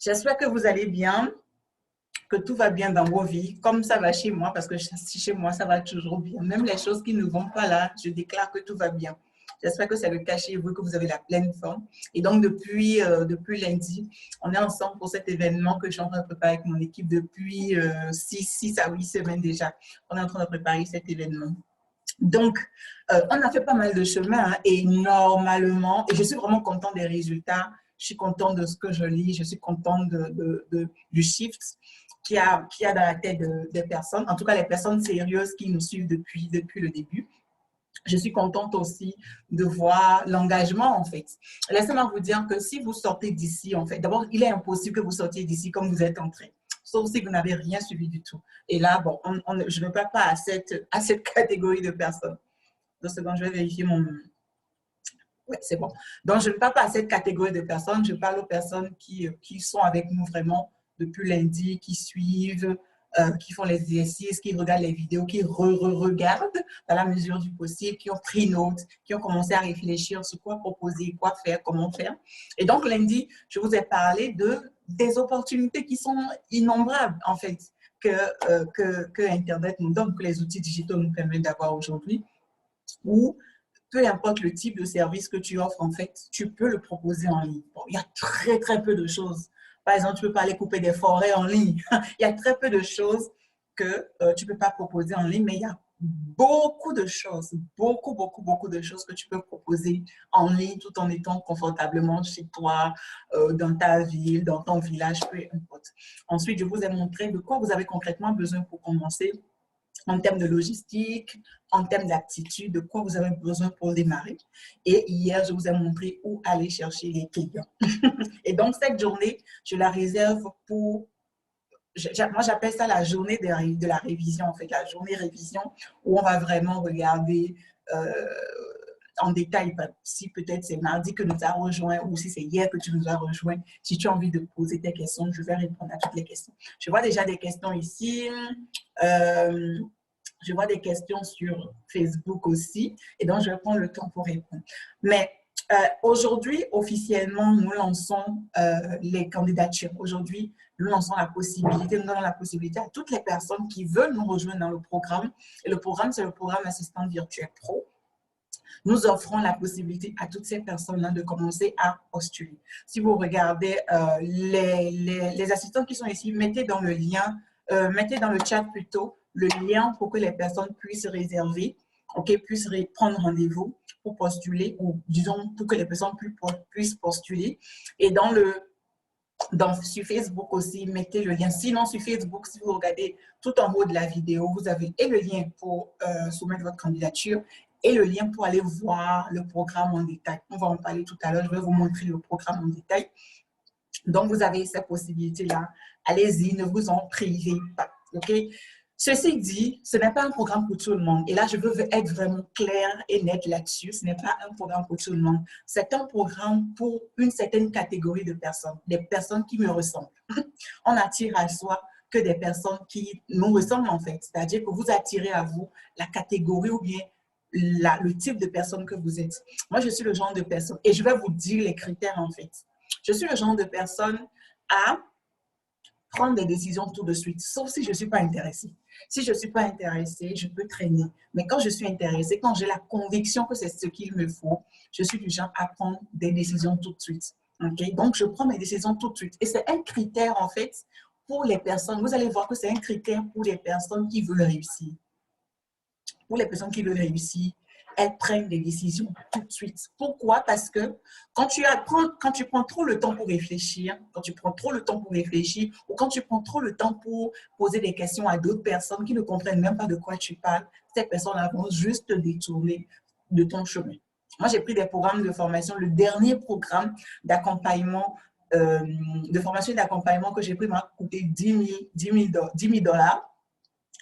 J'espère que vous allez bien, que tout va bien dans vos vies, comme ça va chez moi, parce que chez moi, ça va toujours bien. Même les choses qui ne vont pas là, je déclare que tout va bien. J'espère que c'est le cas chez vous, que vous avez la pleine forme. Et donc, depuis lundi, on est ensemble pour cet événement que je suis en train de préparer avec mon équipe depuis 6 à 8 semaines déjà. On est en train de préparer cet événement. Donc, on a fait pas mal de chemin, hein, et normalement, et je suis vraiment contente des résultats, je suis contente de ce que je lis, je suis contente du shift qu'il y a dans la tête des personnes, en tout cas les personnes sérieuses qui nous suivent depuis le début. Je suis contente aussi de voir l'engagement, en fait. Laissez-moi vous dire que si vous sortez d'ici, en fait, d'abord, il est impossible que vous sortiez d'ici comme vous êtes entré, sauf si vous n'avez rien suivi du tout. Et là, bon, je ne parle pas à cette catégorie de personnes. 2 secondes, je vais vérifier mon... Oui, c'est bon. Donc, je ne parle pas à cette catégorie de personnes, je parle aux personnes qui sont avec nous vraiment depuis lundi, qui suivent, qui font les exercices, qui regardent les vidéos, qui regardent dans la mesure du possible, qui ont pris note, qui ont commencé à réfléchir sur quoi proposer, quoi faire, comment faire. Et donc, lundi, je vous ai parlé des opportunités qui sont innombrables, en fait, que Internet nous donne, que les outils digitaux nous permettent d'avoir aujourd'hui, où peu importe le type de service que tu offres, en fait, tu peux le proposer en ligne. Bon, il y a très, très peu de choses. Par exemple, tu ne peux pas aller couper des forêts en ligne. Il y a très peu de choses que tu ne peux pas proposer en ligne, mais il y a beaucoup de choses, beaucoup de choses que tu peux proposer en ligne tout en étant confortablement chez toi, dans ta ville, dans ton village, peu importe. Ensuite, je vous ai montré de quoi vous avez concrètement besoin pour commencer, en termes de logistique, en termes d'aptitude, de quoi vous avez besoin pour démarrer. Et hier, je vous ai montré où aller chercher les clients. Et donc, cette journée, je la réserve pour... Moi, j'appelle ça la journée de la révision, en fait, la journée révision, où on va vraiment regarder en détail, si peut-être c'est mardi que nous a rejoint ou si c'est hier que tu nous as rejoint. Si tu as envie de poser tes questions, je vais répondre à toutes les questions. Je vois déjà des questions ici. Je vois des questions sur Facebook aussi. Et donc, je vais prendre le temps pour répondre. Mais aujourd'hui, officiellement, nous lançons les candidatures. Aujourd'hui, nous lançons la possibilité, nous donnons la possibilité à toutes les personnes qui veulent nous rejoindre dans le programme. Et le programme, c'est le programme Assistant Virtuel Pro. Nous offrons la possibilité à toutes ces personnes-là de commencer à postuler. Si vous regardez les assistants qui sont ici, mettez dans le lien, mettez dans le chat plutôt le lien pour que les personnes puissent réserver, puissent prendre rendez-vous pour postuler, ou disons pour que les personnes puissent postuler. Et sur Facebook aussi, mettez le lien. Sinon, sur Facebook, si vous regardez tout en haut de la vidéo, vous avez et le lien pour soumettre votre candidature et le lien pour aller voir le programme en détail. On va en parler tout à l'heure. Je vais vous montrer le programme en détail. Donc, vous avez cette possibilité-là. Allez-y, ne vous en privez pas. OK? Ceci dit, ce n'est pas un programme pour tout le monde. Et là, je veux être vraiment claire et nette là-dessus. Ce n'est pas un programme pour tout le monde. C'est un programme pour une certaine catégorie de personnes, des personnes qui me ressemblent. On attire à soi que des personnes qui nous ressemblent, en fait. C'est-à-dire que vous attirez à vous la catégorie ou bien le type de personne que vous êtes. Moi, je suis le genre de personne, et je vais vous dire les critères, en fait. Je suis le genre de personne à prendre des décisions tout de suite, sauf si je ne suis pas intéressée. Si je ne suis pas intéressée, je peux traîner. Mais quand je suis intéressée, quand j'ai la conviction que c'est ce qu'il me faut, je suis du genre à prendre des décisions tout de suite. Okay? Donc, je prends mes décisions tout de suite. Et c'est un critère, en fait, pour les personnes. Vous allez voir que c'est un critère pour les personnes qui veulent réussir. Pour les personnes qui veulent réussir, elles prennent des décisions tout de suite. Pourquoi? Parce que quand tu prends trop le temps pour réfléchir, ou quand tu prends trop le temps pour poser des questions à d'autres personnes qui ne comprennent même pas de quoi tu parles, ces personnes-là vont juste te détourner de ton chemin. Moi, j'ai pris des programmes de formation. Le dernier programme d'accompagnement, de formation et d'accompagnement que j'ai pris m'a coûté 10 000 $.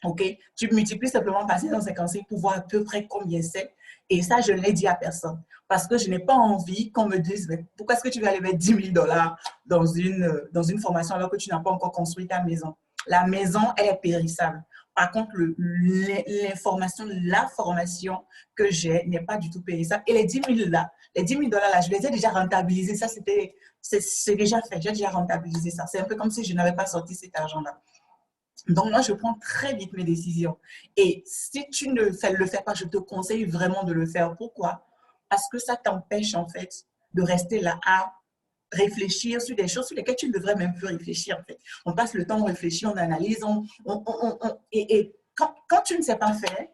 OK? Tu multiplies simplement par 655 pour voir à peu près combien c'est. Et ça, je ne l'ai dit à personne. Parce que je n'ai pas envie qu'on me dise pourquoi est-ce que tu vas aller mettre 10 000 $ dans une formation alors que tu n'as pas encore construit ta maison. La maison, elle est périssable. Par contre, l'information, la formation que j'ai n'est pas du tout périssable. Et les 10 000 là, les 10 000 $ là, je les ai déjà rentabilisés. Ça, c'est déjà fait. J'ai déjà rentabilisé ça. C'est un peu comme si je n'avais pas sorti cet argent-là. Donc, moi, je prends très vite mes décisions. Et si tu ne le fais pas, je te conseille vraiment de le faire. Pourquoi? Parce que ça t'empêche, en fait, de rester là à réfléchir sur des choses sur lesquelles tu ne devrais même plus réfléchir, en fait. On passe le temps, on réfléchit, on analyse, et quand tu ne sais pas faire,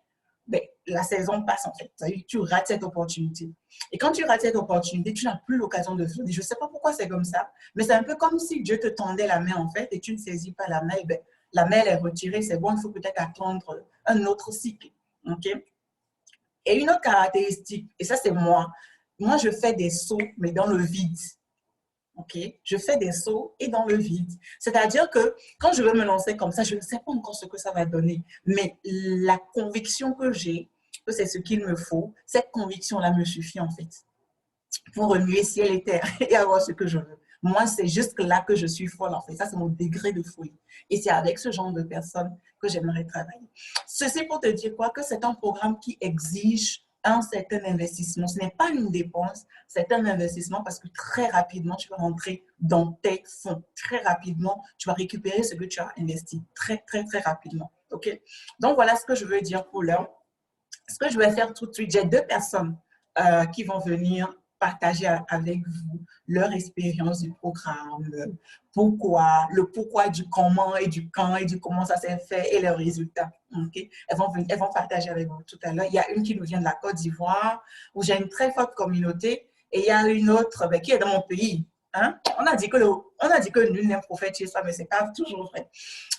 ben, la saison passe, en fait. Tu rates cette opportunité. Et quand tu rates cette opportunité, tu n'as plus l'occasion de faire. Je ne sais pas pourquoi c'est comme ça, mais c'est un peu comme si Dieu te tendait la main, en fait, et tu ne saisis pas la main, et ben, la main est retirée, c'est bon, il faut peut-être attendre un autre cycle. OK? Et une autre caractéristique, et ça c'est moi je fais des sauts, mais dans le vide. OK? Je fais des sauts et dans le vide. C'est-à-dire que quand je veux me lancer comme ça, je ne sais pas encore ce que ça va donner. Mais la conviction que j'ai, que c'est ce qu'il me faut, cette conviction-là me suffit en fait pour remuer ciel et terre et avoir ce que je veux. Moi, c'est juste là que je suis folle en fait. Ça, c'est mon degré de folie. Et c'est avec ce genre de personnes que j'aimerais travailler. Ceci pour te dire quoi? Que c'est un programme qui exige un certain investissement. Ce n'est pas une dépense, c'est un investissement parce que très rapidement, tu vas rentrer dans tes fonds. Très rapidement, tu vas récupérer ce que tu as investi. Très, très, très rapidement. OK? Donc, voilà ce que je veux dire pour l'heure. Ce que je vais faire tout de suite, j'ai 2 personnes qui vont venir partager avec vous leur expérience du programme, le pourquoi du comment et du quand et du comment ça s'est fait et leurs résultats. Okay? Elles vont partager avec vous tout à l'heure. Il y a une qui nous vient de la Côte d'Ivoire, où j'ai une très forte communauté, et il y a une autre qui est dans mon pays. Hein? On a dit que nul n'est prophète chez ça, mais ce n'est pas toujours vrai.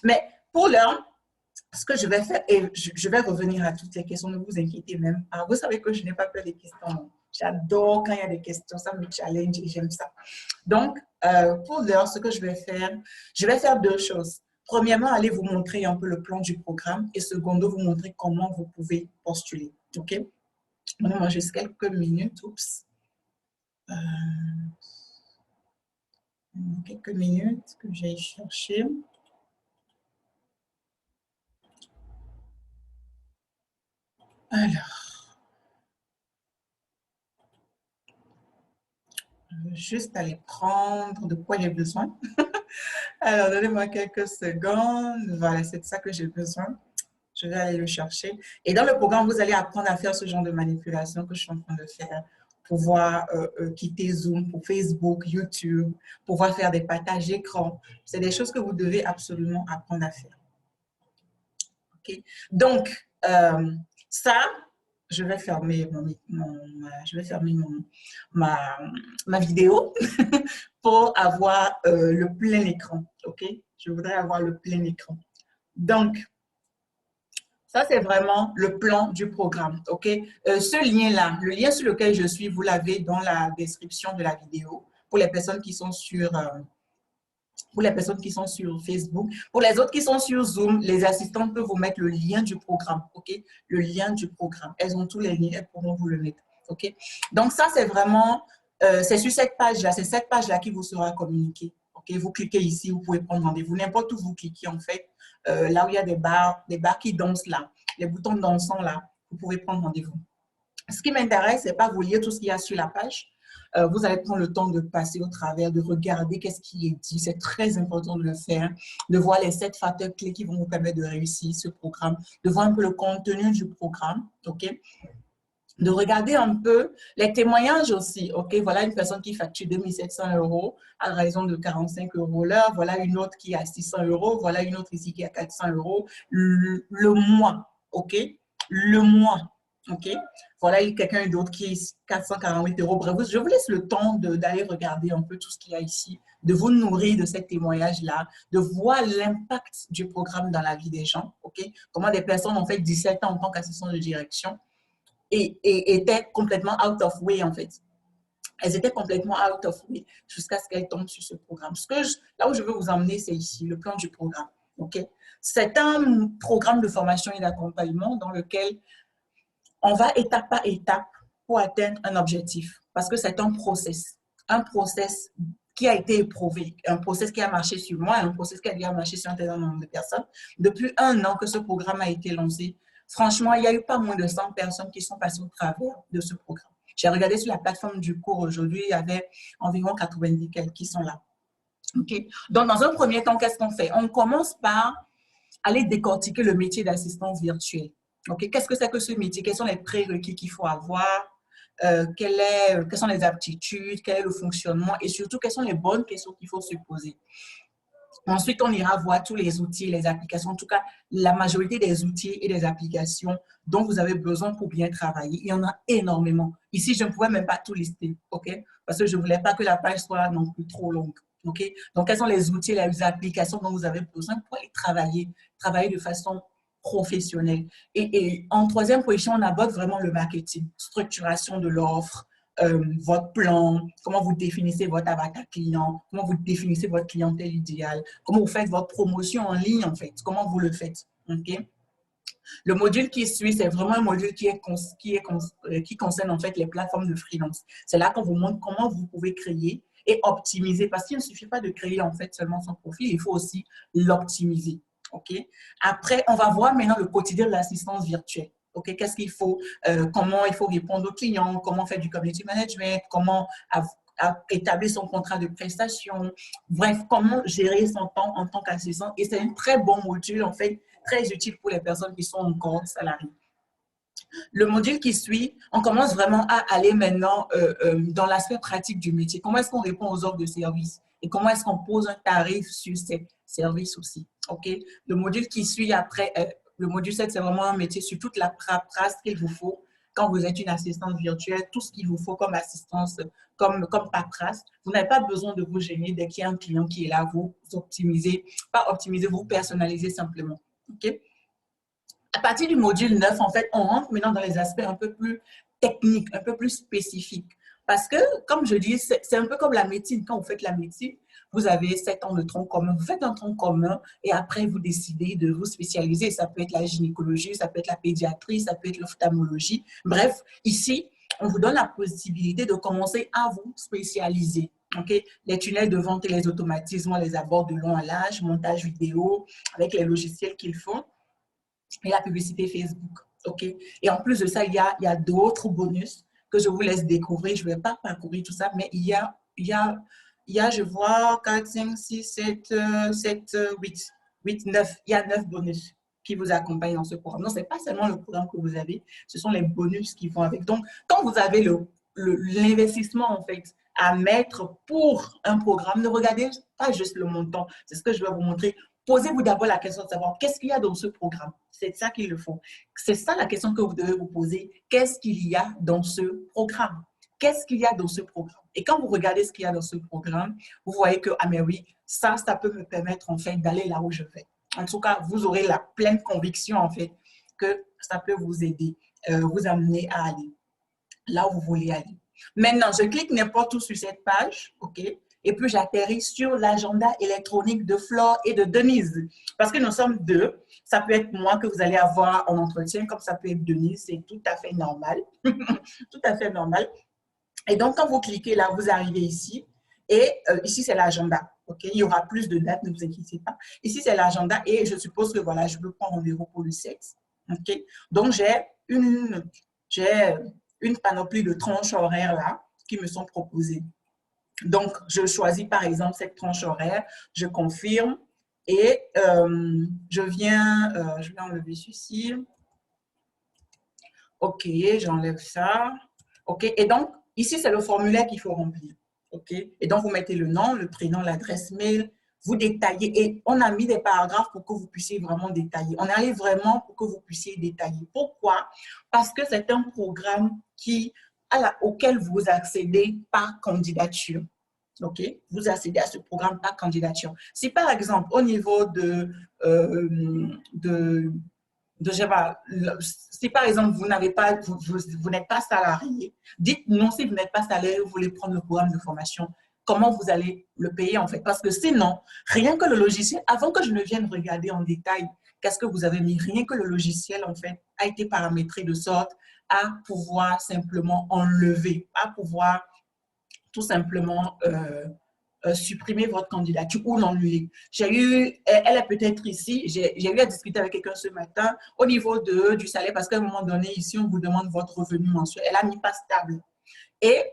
Mais pour l'heure, ce que je vais faire, et je vais revenir à toutes les questions, ne vous inquiétez même pas. Vous savez que je n'ai pas peur des questions. J'adore quand il y a des questions, ça me challenge et j'aime ça. Donc, pour l'heure, ce que je vais faire 2 choses. Premièrement, aller vous montrer un peu le plan du programme et secondo, vous montrer comment vous pouvez postuler. OK? Donnez-moi juste quelques minutes. Oups. Quelques minutes que j'ai cherché. Alors, je vais juste aller prendre de quoi j'ai besoin. Alors, donnez-moi quelques secondes. Voilà, c'est de ça que j'ai besoin. Je vais aller le chercher. Et dans le programme, vous allez apprendre à faire ce genre de manipulation que je suis en train de faire. Pouvoir quitter Zoom pour Facebook, YouTube, pouvoir faire des partages d'écran. C'est des choses que vous devez absolument apprendre à faire. OK? Donc, ça, je vais fermer ma vidéo pour avoir le plein écran. OK? Je voudrais avoir le plein écran. Donc, ça, c'est vraiment le plan du programme. OK? Ce lien-là, le lien sur lequel je suis, vous l'avez dans la description de la vidéo pour les personnes qui sont sur Facebook. Pour les autres qui sont sur Zoom, les assistantes peuvent vous mettre le lien du programme. OK? Le lien du programme. Elles ont tous les liens, elles pourront vous le mettre. OK? Donc, ça, c'est vraiment, c'est sur cette page-là, c'est cette page-là qui vous sera communiquée. OK? Vous cliquez ici, vous pouvez prendre rendez-vous. N'importe où vous cliquez, en fait, là où il y a des barres qui dansent là, les boutons dansants là, vous pouvez prendre rendez-vous. Ce qui m'intéresse, c'est pas vous lire tout ce qu'il y a sur la page. Vous allez prendre le temps de passer au travers, de regarder qu'est-ce qui est dit. C'est très important de le faire, de voir les 7 facteurs clés qui vont vous permettre de réussir ce programme, de voir un peu le contenu du programme, OK? De regarder un peu les témoignages aussi. OK, voilà une personne qui facture 2 700 € à raison de 45 € l'heure. Voilà une autre qui est à 600 €. Voilà une autre ici qui est à 400 € le mois. OK, le mois. OK, voilà quelqu'un d'autre qui est 448 €. Bref, je vous laisse le temps d'aller regarder un peu tout ce qu'il y a ici, de vous nourrir de ces témoignages-là, de voir l'impact du programme dans la vie des gens. OK, comment des personnes ont fait 17 ans en tant qu'assistant de direction et étaient complètement out of way, en fait. Elles étaient complètement out of way jusqu'à ce qu'elles tombent sur ce programme. Là où je veux vous emmener, c'est ici, le plan du programme. Okay? C'est un programme de formation et d'accompagnement dans lequel on va étape par étape pour atteindre un objectif. Parce que c'est un process qui a été éprouvé, un process qui a marché sur moi, un process qui a déjà marché sur un certain nombre de personnes. Depuis 1 an que ce programme a été lancé, franchement, il y a eu pas moins de 100 personnes qui sont passées au travers de ce programme. J'ai regardé sur la plateforme du cours aujourd'hui, il y avait environ 90 qui sont là. Okay. Donc, dans un premier temps, qu'est-ce qu'on fait? On commence par aller décortiquer le métier d'assistance virtuelle. Okay. Qu'est-ce que c'est que ce métier? Quels sont les prérequis qu'il faut avoir? Quelles sont les aptitudes? Quel est le fonctionnement? Et surtout, quelles sont les bonnes questions qu'il faut se poser? Ensuite, on ira voir tous les outils, les applications, en tout cas, la majorité des outils et des applications dont vous avez besoin pour bien travailler. Il y en a énormément. Ici, je ne pouvais même pas tout lister, OK? Parce que je ne voulais pas que la page soit non plus trop longue, OK? Donc, quels sont les outils, les applications dont vous avez besoin pour aller travailler de façon professionnelle. Et en troisième position, on aborde vraiment le marketing, structuration de l'offre, votre plan, comment vous définissez votre avatar client, comment vous définissez votre clientèle idéale, comment vous faites votre promotion en ligne, en fait, comment vous le faites. Okay? Le module qui suit, c'est vraiment un module qui concerne en fait les plateformes de freelance. C'est là qu'on vous montre comment vous pouvez créer et optimiser, parce qu'il ne suffit pas de créer en fait seulement son profil, il faut aussi l'optimiser. Okay? Après, on va voir maintenant le quotidien de l'assistance virtuelle. Okay? Qu'est-ce qu'il faut, comment il faut répondre aux clients, comment faire du community management, comment établir son contrat de prestation, bref, comment gérer son temps en tant qu'assistant. Et c'est un très bon module, en fait, très utile pour les personnes qui sont encore salariées. Le module qui suit, on commence vraiment à aller maintenant dans l'aspect pratique du métier. Comment est-ce qu'on répond aux offres de services et comment est-ce qu'on pose un tarif sur ces services aussi. Okay? Le module qui suit après, le module 7, c'est vraiment un métier sur toute la paperasse qu'il vous faut quand vous êtes une assistante virtuelle, tout ce qu'il vous faut comme assistance, comme paperasse. Vous n'avez pas besoin de vous gêner dès qu'il y a un client qui est là, vous optimisez, pas optimiser, vous personnalisez simplement. Okay? À partir du module 9, en fait, on rentre maintenant dans les aspects un peu plus techniques, un peu plus spécifiques. Parce que, comme je dis, c'est un peu comme la médecine. Quand vous faites la médecine, vous avez 7 ans de tronc commun. Vous faites un tronc commun et après, vous décidez de vous spécialiser. Ça peut être la gynécologie, ça peut être la pédiatrie, ça peut être l'ophtalmologie. Bref, ici, on vous donne la possibilité de commencer à vous spécialiser. Okay? Les tunnels de vente et les automatismes, on les aborde de long à large, montage vidéo avec les logiciels qu'il faut. Et la publicité Facebook. Okay? Et en plus de ça, il y a d'autres bonus que je vous laisse découvrir. Je ne vais pas parcourir tout ça, mais il y a, je vois, 4, 5, 6, 7, 8, 9. Il y a 9 bonus qui vous accompagnent dans ce programme. Non, ce n'est pas seulement le programme que vous avez, ce sont les bonus qui vont avec. Donc, quand vous avez l'investissement, en fait, à mettre pour un programme, ne regardez pas juste le montant. C'est ce que je vais vous montrer. Posez-vous d'abord la question de savoir qu'est-ce qu'il y a dans ce programme. C'est ça qu'il le faut. C'est ça la question que vous devez vous poser. Qu'est-ce qu'il y a dans ce programme? Qu'est-ce qu'il y a dans ce programme? Et quand vous regardez ce qu'il y a dans ce programme, vous voyez que, ah mais oui, ça peut me permettre en fait d'aller là où je vais. En tout cas, vous aurez la pleine conviction en fait que ça peut vous aider, vous amener à aller là où vous voulez aller. Maintenant, je clique n'importe où sur cette page, ok? Et puis j'atterris sur l'agenda électronique de Flore et de Denise. Parce que nous sommes deux. Ça peut être moi que vous allez avoir en entretien, comme ça peut être Denise. C'est tout à fait normal. Tout à fait normal. Et donc, quand vous cliquez là, vous arrivez ici. Et ici, c'est l'agenda. Okay? Il y aura plus de dates, ne vous inquiétez pas. Ici, c'est l'agenda. Et je suppose que voilà, je veux prendre rendez-vous pour le 7. Okay? Donc, j'ai une panoplie de tranches horaires là qui me sont proposées. Donc, je choisis par exemple cette tranche horaire, je confirme et je vais enlever ceci. OK, j'enlève ça. OK, et donc, ici, c'est le formulaire qu'il faut remplir. OK, et donc, vous mettez le nom, le prénom, l'adresse mail, vous détaillez. Et on a mis des paragraphes pour que vous puissiez vraiment détailler. On est allé vraiment pour que vous puissiez détailler. Pourquoi? Parce que c'est un programme auquel vous accédez par candidature. OK? Vous accédez à ce programme par candidature. Si par exemple, au niveau si par exemple, vous n'êtes pas salarié, dites non si vous n'êtes pas salarié, vous voulez prendre le programme de formation, comment vous allez le payer en fait? Parce que sinon, rien que le logiciel, avant que je ne vienne regarder en détail qu'est-ce que vous avez mis, rien que le logiciel en fait a été paramétré de sorte à pouvoir simplement enlever, à pouvoir tout simplement supprimer votre candidature ou l'annuler. Elle est peut-être ici, j'ai eu à discuter avec quelqu'un ce matin au niveau du salaire, parce qu'à un moment donné, ici, on vous demande votre revenu mensuel. Elle a mis pas stable. Et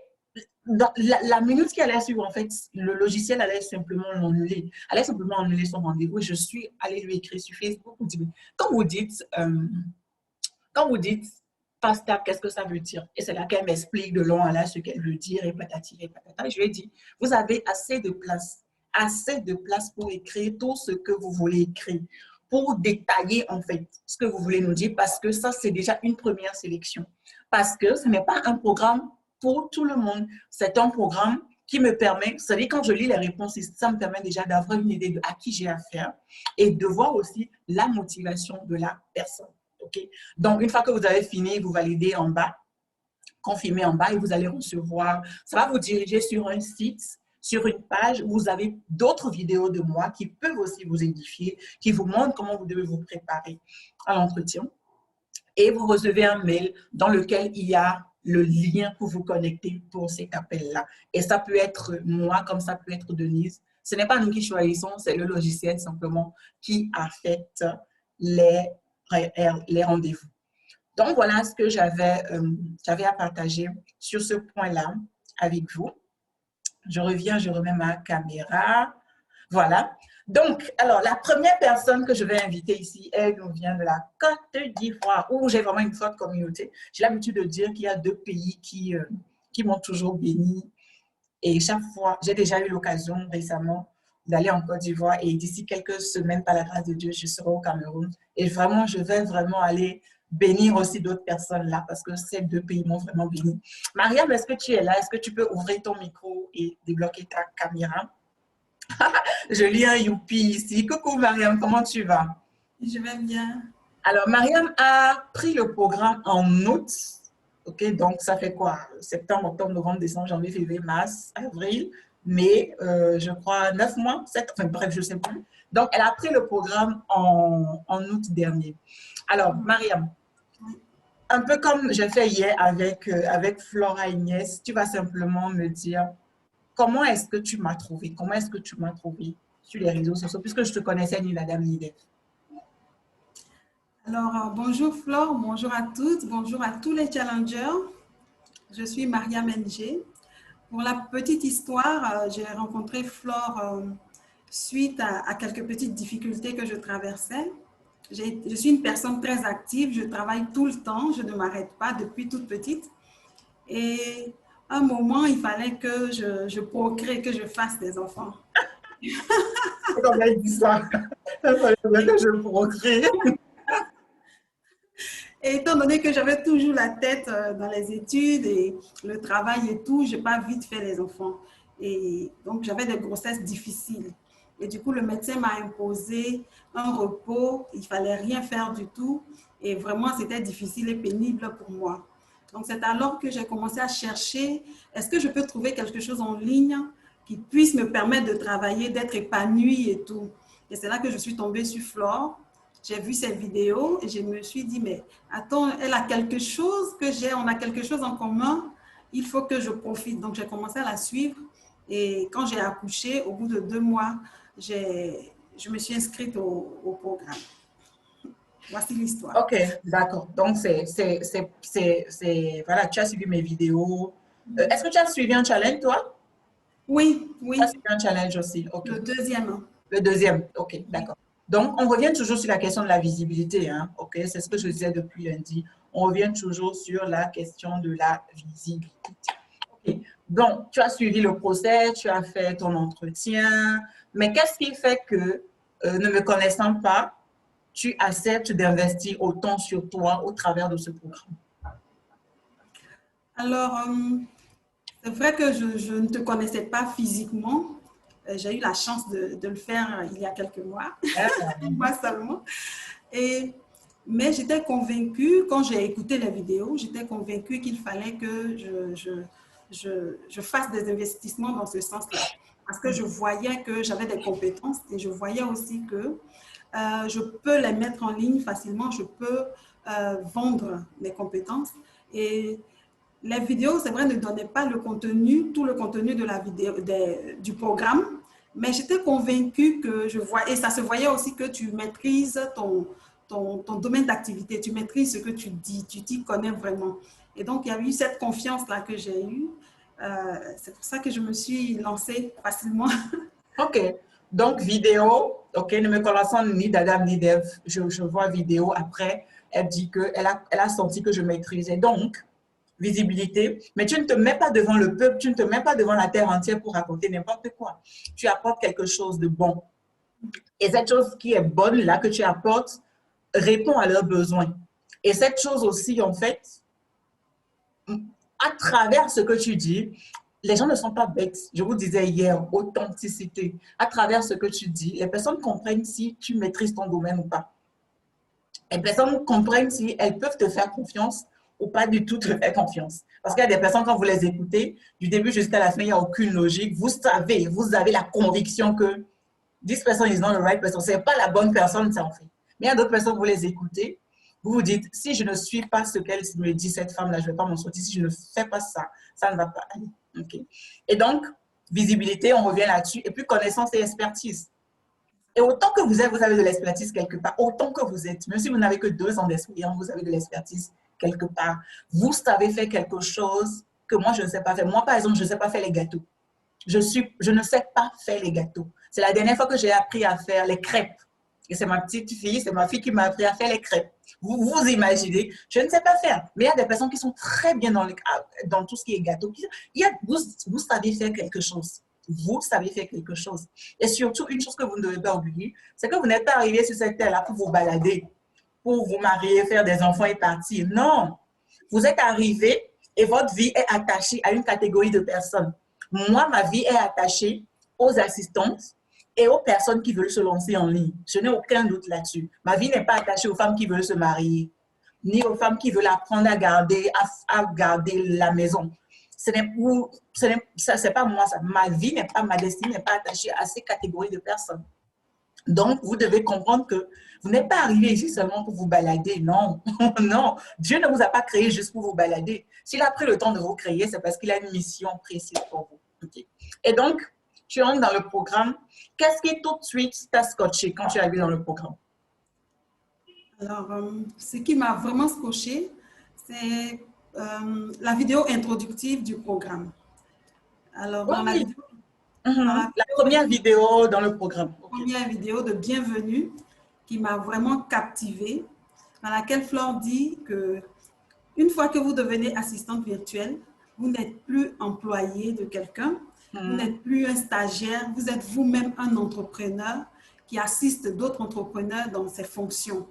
dans la minute qui allait suivre, en fait, le logiciel allait simplement l'annuler. Allait simplement annuler son rendez-vous. Et je suis allée lui écrire sur Facebook. Quand vous dites pas stable, qu'est-ce que ça veut dire? Et c'est là qu'elle m'explique de long en large ce qu'elle veut dire et patati et patata. Et je lui ai dit, vous avez assez de place pour écrire tout ce que vous voulez écrire, pour détailler en fait ce que vous voulez nous dire, parce que ça, c'est déjà une première sélection. Parce que ce n'est pas un programme pour tout le monde. C'est un programme qui me permet, c'est-à-dire quand je lis les réponses, ça me permet déjà d'avoir une idée de à qui j'ai affaire et de voir aussi la motivation de la personne. Okay? Donc, une fois que vous avez fini, vous validez en bas, confirmez en bas et vous allez recevoir, ça va vous diriger sur un site, sur une page où vous avez d'autres vidéos de moi qui peuvent aussi vous édifier, qui vous montrent comment vous devez vous préparer à l'entretien. Et vous recevez un mail dans lequel il y a le lien pour vous connecter pour cet appel-là. Et ça peut être moi, comme ça peut être Denise. Ce n'est pas nous qui choisissons, c'est le logiciel simplement qui affecte les rendez-vous. Donc, voilà ce que j'avais à partager sur ce point-là avec vous. Je reviens, je remets ma caméra. Voilà. Donc, alors, la première personne que je vais inviter ici, elle nous vient de la Côte d'Ivoire, où j'ai vraiment une forte communauté. J'ai l'habitude de dire qu'il y a 2 pays qui m'ont toujours béni. Et chaque fois, j'ai déjà eu l'occasion récemment d'aller en Côte d'Ivoire et d'ici quelques semaines, par la grâce de Dieu, je serai au Cameroun. Et vraiment, je vais vraiment aller bénir aussi d'autres personnes là parce que ces 2 pays m'ont vraiment béni. Mariam, est-ce que tu es là? Est-ce que tu peux ouvrir ton micro et débloquer ta caméra? Je lis un youpi ici. Coucou Mariam, comment tu vas? Je vais bien. Alors, Mariam a pris le programme en août. OK, donc ça fait quoi? Septembre, octobre, novembre, décembre, janvier, février, mars, avril, mai, je crois 9 mois, 7, enfin bref, je ne sais plus. Donc, elle a pris le programme en août dernier. Alors, Mariam, un peu comme j'ai fait hier avec Flora Agnès, tu vas simplement me dire comment est-ce que tu m'as trouvé? Comment est-ce que tu m'as trouvé sur les réseaux sociaux, puisque je te connaissais ni la dame ni l'élève. Alors, bonjour Flore, bonjour à toutes, bonjour à tous les challengers. Je suis Mariam NG. Pour la petite histoire, j'ai rencontré Flore suite à quelques petites difficultés que je traversais. Je suis une personne très active, je travaille tout le temps, je ne m'arrête pas depuis toute petite. Et à un moment, il fallait que je procrée, que je fasse des enfants. On a dit ça. Il fallait que je procrée. Et étant donné que j'avais toujours la tête dans les études et le travail et tout, je n'ai pas vite fait les enfants. Et donc, j'avais des grossesses difficiles. Et du coup, le médecin m'a imposé un repos. Il ne fallait rien faire du tout. Et vraiment, c'était difficile et pénible pour moi. Donc, c'est alors que j'ai commencé à chercher, est-ce que je peux trouver quelque chose en ligne qui puisse me permettre de travailler, d'être épanouie et tout. Et c'est là que je suis tombée sur Flore. J'ai vu ses vidéos et je me suis dit, mais attends, elle a quelque chose que j'ai, on a quelque chose en commun, il faut que je profite. Donc, j'ai commencé à la suivre et quand j'ai accouché, au bout de 2 mois, je me suis inscrite au programme. Voici l'histoire. Ok, d'accord. Donc, voilà, tu as suivi mes vidéos. Est-ce que tu as suivi un challenge, toi? Oui, Tu as oui. suivi un challenge aussi, ok. Le deuxième. Le deuxième, ok, d'accord. Donc, on revient toujours sur la question de la visibilité, hein, ok? C'est ce que je disais depuis lundi. On revient toujours sur la question de la visibilité. Ok. Donc, tu as suivi le procès, tu as fait ton entretien, mais qu'est-ce qui fait que, ne me connaissant pas, tu acceptes d'investir autant sur toi au travers de ce programme? Alors, c'est vrai que je ne te connaissais pas physiquement. J'ai eu la chance de le faire il y a quelques mois, moi seulement. Mais j'étais convaincue, quand j'ai écouté les vidéos, j'étais convaincue qu'il fallait que je fasse des investissements dans ce sens-là. Parce que je voyais que j'avais des compétences et je voyais aussi que je peux les mettre en ligne facilement, je peux vendre mes compétences. Et les vidéos, c'est vrai, ne donnaient pas le contenu, tout le contenu de la vidéo, du programme, mais j'étais convaincue que je vois, et ça se voyait aussi que tu maîtrises ton domaine d'activité, tu maîtrises ce que tu dis, tu t'y connais vraiment. Et donc, il y a eu cette confiance-là que j'ai eue. C'est pour ça que je me suis lancée facilement. OK. Donc, vidéo, OK, ne me connaissant ni d'Adam ni d'Ève, je vois vidéo. Après, elle dit elle a senti que je maîtrisais. Donc, visibilité, mais tu ne te mets pas devant le peuple, tu ne te mets pas devant la terre entière pour raconter n'importe quoi. Tu apportes quelque chose de bon. Et cette chose qui est bonne, là, que tu apportes, répond à leurs besoins. Et cette chose aussi, en fait, à travers ce que tu dis, les gens ne sont pas bêtes. Je vous disais hier, authenticité. À travers ce que tu dis, les personnes comprennent si tu maîtrises ton domaine ou pas. Les personnes comprennent si elles peuvent te faire confiance ou pas du tout te faire confiance. Parce qu'il y a des personnes, quand vous les écoutez, du début jusqu'à la fin, il n'y a aucune logique. Vous savez, vous avez la conviction que this person is not the right person. Ce n'est pas la bonne personne, ça en fait. Mais il y a d'autres personnes, vous les écoutez, vous vous dites, si je ne suis pas ce qu'elle me dit, cette femme-là, je ne vais pas m'en sortir. Si je ne fais pas ça, ça ne va pas aller. Okay. Et donc, visibilité, on revient là-dessus. Et puis, connaissance et expertise. Et autant que vous avez de l'expertise quelque part, autant que vous êtes, même si vous n'avez que 2 ans d'expérience, vous avez de l'expertise quelque part. Vous savez faire quelque chose que moi, je ne sais pas faire. Moi, par exemple, je ne sais pas faire les gâteaux. Je ne sais pas faire les gâteaux. C'est la dernière fois que j'ai appris à faire les crêpes. Et c'est ma petite fille, c'est ma fille qui m'a appris à faire les crêpes. Vous imaginez, je ne sais pas faire. Mais il y a des personnes qui sont très bien dans tout ce qui est gâteau. Vous savez faire quelque chose. Vous savez faire quelque chose. Et surtout, une chose que vous ne devez pas oublier, c'est que vous n'êtes pas arrivé sur cette terre-là pour vous balader, pour vous marier, faire des enfants et partir. Non. Vous êtes arrivé et votre vie est attachée à une catégorie de personnes. Moi, ma vie est attachée aux assistantes et aux personnes qui veulent se lancer en ligne. Je n'ai aucun doute là-dessus. Ma vie n'est pas attachée aux femmes qui veulent se marier, ni aux femmes qui veulent apprendre à garder la maison. C'est pas moi, ça. Ma vie n'est pas, ma destinée n'est pas attachée à ces catégories de personnes. Donc, vous devez comprendre que vous n'êtes pas arrivé ici seulement pour vous balader. Non, non. Dieu ne vous a pas créé juste pour vous balader. S'il a pris le temps de vous créer, c'est parce qu'il a une mission précise pour vous. Okay. Et donc, tu entres dans le programme. Qu'est-ce qui tout de suite t'a scotché quand tu es arrivé dans le programme? Alors, ce qui m'a vraiment scotché, c'est la vidéo introductive du programme. Alors, dans la vidéo, la première vidéo dans le programme. Première vidéo de bienvenue qui m'a vraiment captivée, dans laquelle Flore dit que une fois que vous devenez assistante virtuelle, vous n'êtes plus employé de quelqu'un, vous n'êtes plus un stagiaire, vous êtes vous-même un entrepreneur qui assiste d'autres entrepreneurs dans ses fonctions.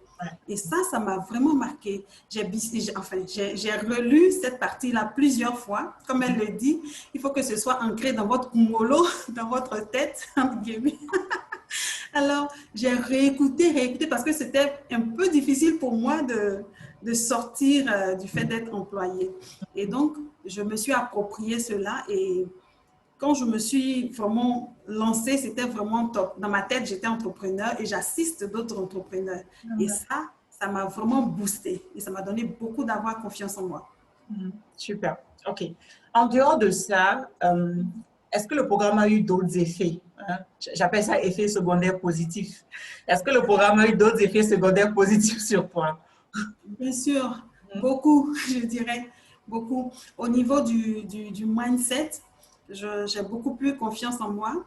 Et ça m'a vraiment marqué. J'ai relu cette partie-là plusieurs fois. Comme elle le dit, il faut que ce soit ancré dans votre mollo, dans votre tête, entre guillemets. Alors, j'ai réécouté parce que c'était un peu difficile pour moi de sortir du fait d'être employée. Et donc, je me suis approprié cela et quand je me suis vraiment lancée, c'était vraiment top. Dans ma tête, j'étais entrepreneur et j'assiste d'autres entrepreneurs. Et ça m'a vraiment boosté et ça m'a donné beaucoup d'avoir confiance en moi. Super. OK. En dehors de ça, est-ce que le programme a eu d'autres effets? J'appelle ça effet secondaire positif. Est-ce que le programme a eu d'autres effets secondaires positifs sur toi? Bien sûr, beaucoup, je dirais, beaucoup. Au niveau du mindset, j'ai beaucoup plus confiance en moi.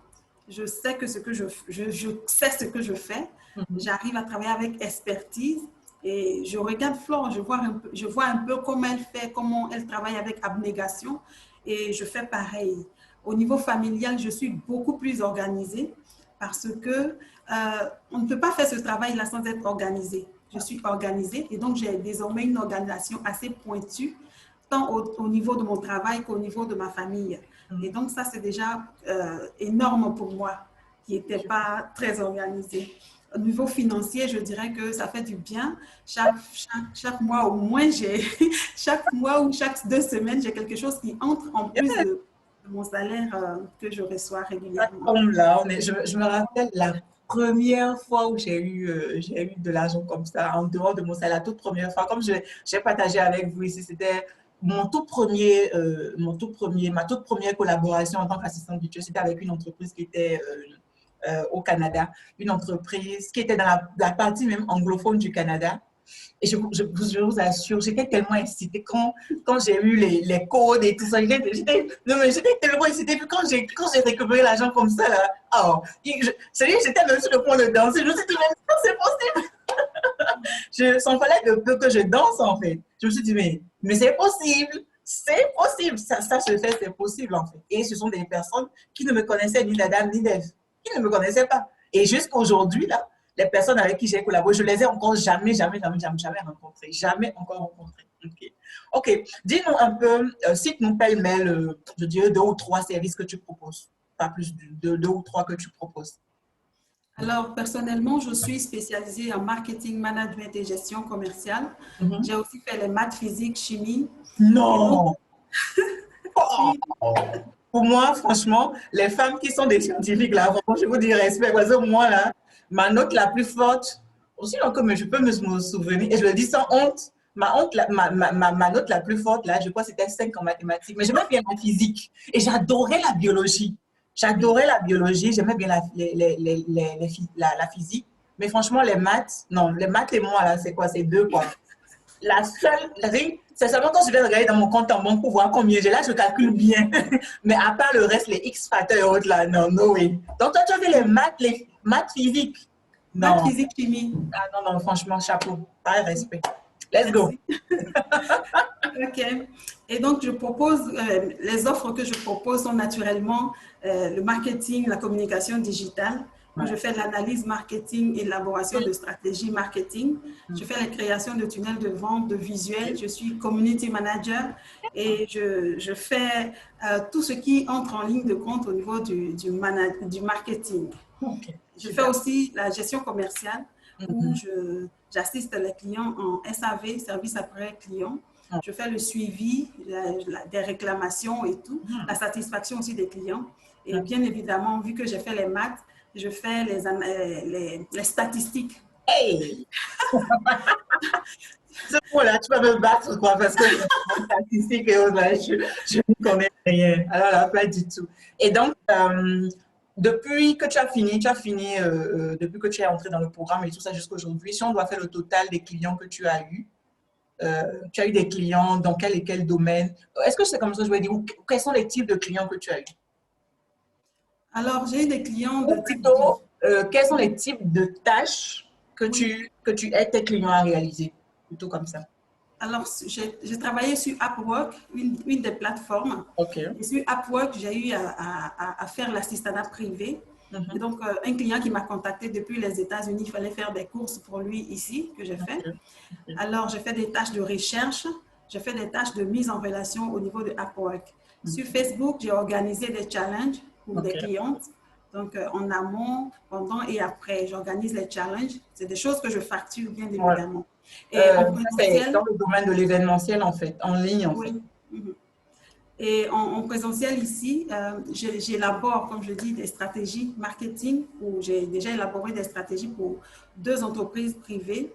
Je sais que je sais ce que je fais. J'arrive à travailler avec expertise et je regarde Flore, je vois un peu comment elle fait, comment elle travaille avec abnégation et je fais pareil. Au niveau familial, je suis beaucoup plus organisée parce que on ne peut pas faire ce travail-là sans être organisé. Je suis organisée et donc j'ai désormais une organisation assez pointue tant au niveau de mon travail qu'au niveau de ma famille. Et donc, ça, c'est déjà énorme pour moi, qui n'était pas très organisée. Au niveau financier, je dirais que ça fait du bien. Chaque mois, au moins, chaque mois ou chaque 2 semaines, j'ai quelque chose qui entre en plus de mon salaire que je reçois régulièrement. Je me rappelle la première fois où j'ai eu de l'argent comme ça, en dehors de mon salaire, la toute première fois, comme j'ai partagé avec vous ici, c'était ma toute première collaboration en tant qu'assistante virtuelle, c'était avec une entreprise qui était au Canada, une entreprise qui était dans la partie même anglophone du Canada. Et je vous assure, j'étais tellement excitée quand j'ai eu les codes et tout ça. J'étais tellement excitée. Puis quand j'ai récupéré l'argent comme ça, là, oh, j'étais même sur le point de danser. Je me suis dit, mais c'est possible. S'en fallait de peu que je danse, en fait. Je me suis dit, mais c'est possible. C'est possible. Ça se fait, c'est possible, en fait. Et ce sont des personnes qui ne me connaissaient ni d'Adam ni d'Ève, qui ne me connaissaient pas. Et jusqu'à aujourd'hui, là, les personnes avec qui j'ai collaboré, je les ai encore jamais rencontrées. Jamais encore rencontrées. OK. Dis-nous un peu, cite-nous pêle-mêle, je dirais 2 ou 3 services que tu proposes. Pas plus de 2 ou 3 que tu proposes. Alors, personnellement, je suis spécialisée en marketing, management et gestion commerciale. J'ai aussi fait les maths, physique, chimie. Non! Pour moi, franchement, les femmes qui sont des scientifiques, là, vraiment, je vous dis respect. Parce que moi, là, ma note la plus forte, aussi longtemps que je peux me souvenir, et je le dis sans honte, ma note la plus forte, là, je crois que c'était 5 en mathématiques. Mais j'aimais bien la physique. Et j'adorais la biologie. J'aimais bien la physique. Mais franchement, les maths, non, les maths et moi, là, c'est quoi? C'est 2, quoi. La seule, c'est seulement quand je vais regarder dans mon compte en banque pour voir combien j'ai là, je calcule bien. Mais à part le reste, les X facteurs et autres, là, non, no way. Donc, toi, tu as vu les maths physiques? Non. Maths, physique, chimie. Ah non, franchement, chapeau. Pas de respect. Let's go. OK. Et donc, je propose, les offres que je propose sont naturellement le marketing, la communication digitale. Ouais. Je fais l'analyse marketing, élaboration de stratégies marketing. Je fais la création de tunnels de vente, de visuels. Je suis community manager et je fais tout ce qui entre en ligne de compte au niveau du marketing. Okay. Je fais aussi la gestion commerciale où j'assiste les clients en SAV, service après client. Je fais le suivi des réclamations et tout, la satisfaction aussi des clients. Et bien évidemment, vu que j'ai fait les maths, je fais les statistiques. Hey! Ce mot-là, tu vas me battre, quoi, parce que les statistiques et autres, là, je ne connais rien. Alors là, pas du tout. Et donc, depuis que tu as fini, depuis que tu es entré dans le programme et tout ça jusqu'à aujourd'hui, si on doit faire le total des clients que tu as eus, tu as eu des clients dans quel et quel domaine? Est-ce que c'est comme ça que je vais dire? Quels sont les types de clients que tu as eu? Alors, j'ai eu des clients de plutôt, quels sont les types de tâches que tu aides tes clients à réaliser? Plutôt comme ça. Alors, j'ai travaillé sur Upwork, une des plateformes. Okay. Et sur Upwork, j'ai eu à faire l'assistanat privé. Et donc, un client qui m'a contacté depuis les États-Unis, il fallait faire des courses pour lui ici, que j'ai fait. Okay. Alors, j'ai fait des tâches de recherche, j'ai fait des tâches de mise en relation au niveau de Upwork. Sur Facebook, j'ai organisé des challenges pour des clientes. Donc, en amont, pendant et après, j'organise les challenges. C'est des choses que je facture, bien évidemment. Et c'est dans le domaine de l'événementiel, en fait, en ligne, en fait. Et en présentiel ici, j'élabore, comme je dis, des stratégies marketing, où j'ai déjà élaboré des stratégies pour 2 entreprises privées.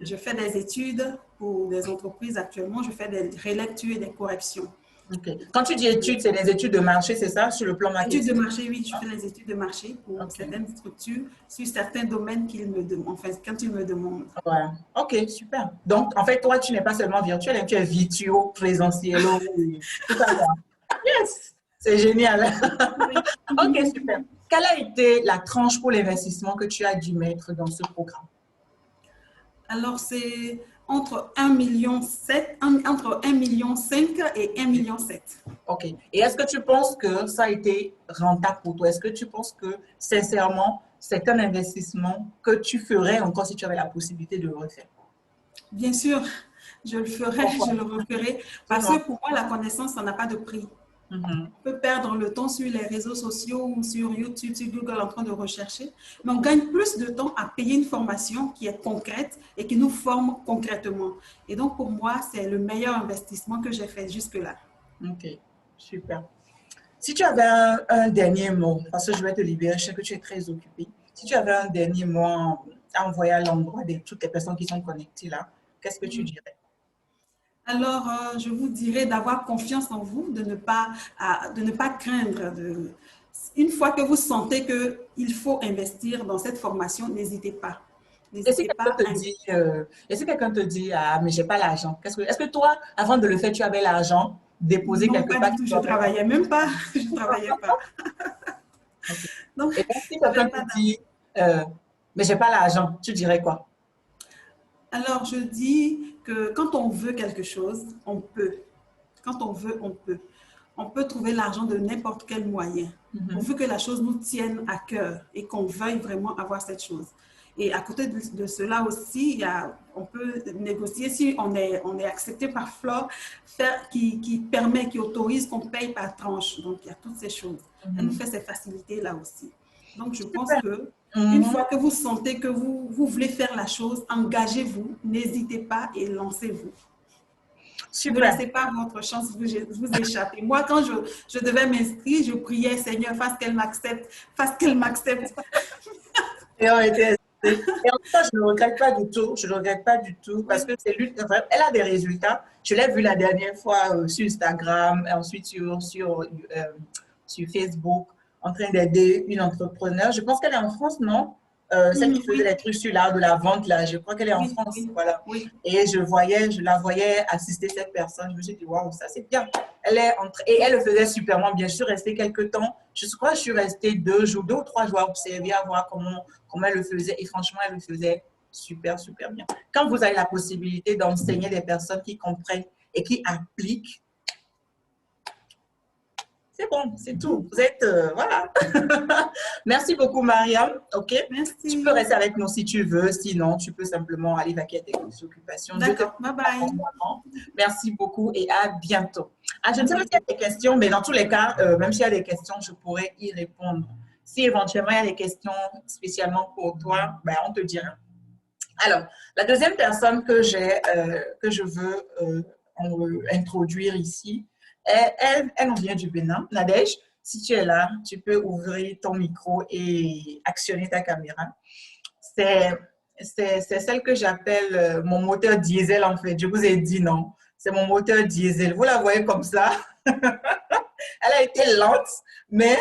Je fais des études pour des entreprises actuellement. Je fais des relectures et des corrections. Okay. Quand tu dis études, c'est les études de marché, c'est ça, sur le plan marketing? Études de marché, oui. Je fais les études de marché pour certaines structures, sur certains domaines qu'ils me demandent, enfin, quand ils me demandent. Voilà. OK, super. Donc, en fait, toi, tu n'es pas seulement virtuel, tu es virtuo, présentiel, tout à l'heure. Yes! C'est génial. OK, super. Quelle a été la tranche pour l'investissement que tu as dû mettre dans ce programme? Alors, c'est entre 1,5 million et 1,7 million. OK. Et est-ce que tu penses que ça a été rentable pour toi? Est-ce que tu penses que, sincèrement, c'est un investissement que tu ferais encore si tu avais la possibilité de le refaire? Bien sûr, je le ferai, je le referai. Parce que pour moi, la connaissance, ça n'a pas de prix. On peut perdre le temps sur les réseaux sociaux ou sur YouTube, sur Google en train de rechercher, mais on gagne plus de temps à payer une formation qui est concrète et qui nous forme concrètement. Et donc, pour moi, c'est le meilleur investissement que j'ai fait jusque-là. OK, super. Si tu avais un dernier mot, parce que je vais te libérer, je sais que tu es très occupée. Si tu avais un dernier mot à envoyer à l'endroit de toutes les personnes qui sont connectées là, qu'est-ce que tu dirais? Alors, je vous dirais d'avoir confiance en vous, de ne pas craindre. Une fois que vous sentez qu'il faut investir dans cette formation, n'hésitez pas. Et si N'hésitez quelqu'un pas te à dit, ah, mais j'ai pas l'argent, est-ce que toi, avant de le faire, tu avais l'argent déposé Non, quelque pas part du que tout. tu Je dois faire? travaillais même pas. Je travaillais pas. Ok. Donc, Et donc, si je quelqu'un n'avais pas te d'argent. dit, mais j'ai pas l'argent, tu dirais quoi? Alors, je dis que quand on veut quelque chose, on peut. Quand on veut, on peut. On peut trouver l'argent de n'importe quel moyen, Mhm. pourvu que la chose nous tienne à cœur et qu'on veuille vraiment avoir cette chose. Et à côté de cela aussi, on peut négocier si on est accepté par Flore, qui autorise qu'on paye par tranche. Donc, il y a toutes ces choses. Elle nous Mhm. fait ces facilités-là aussi. Donc, je pense Super. que une Mhm. fois que vous sentez que vous voulez faire la chose, engagez-vous, n'hésitez pas et lancez-vous. Ne Super. laissez pas votre chance vous échapper. Moi, quand je devais m'inscrire, je priais, Seigneur, fasse qu'elle m'accepte, fasse qu'elle m'accepte. Et on était restés. Et en tout cas, je ne regrette pas du tout. Je ne regrette pas du tout parce Oui, que c'est lui, enfin, elle a des résultats. Je l'ai vu la dernière fois sur Instagram, et ensuite sur Facebook, en train d'aider une entrepreneur. Je pense qu'elle est en France, non? Celle qui faisait oui, les trucs sur l'art de la vente, là. Je crois qu'elle est en oui, France. oui, Voilà. oui. Et je la voyais assister cette personne. Je me suis dit, waouh, ça c'est bien. Et elle le faisait superment bien. Je suis restée quelques temps. Je crois que je suis restée 2 jours, 2 ou 3 jours à observer, à voir comment elle le faisait. Et franchement, elle le faisait super, super bien. Quand vous avez la possibilité d'enseigner des personnes qui comprennent et qui appliquent, c'est bon, c'est tout. Vous êtes, voilà. Merci beaucoup, Mariam. OK? Tu peux Merci. rester avec nous si tu veux. Sinon, tu peux simplement aller vaquer à tes occupations. Dieu te D'accord, bye bye. abondamment. Merci beaucoup et à bientôt. Ah, je À ne sais pas s'il y bientôt. a des questions, mais dans tous les cas, même s'il y a des questions, je pourrais y répondre. Si éventuellement il y a des questions spécialement pour toi, ben, on te dira. Alors, la deuxième personne que je veux introduire ici, elle vient du Bénin. Nadège, si tu es là, tu peux ouvrir ton micro et actionner ta caméra. C'est, c'est celle que j'appelle mon moteur diesel, en fait. Je vous ai dit non. C'est mon moteur diesel. Vous la voyez comme ça. Elle a été lente, mais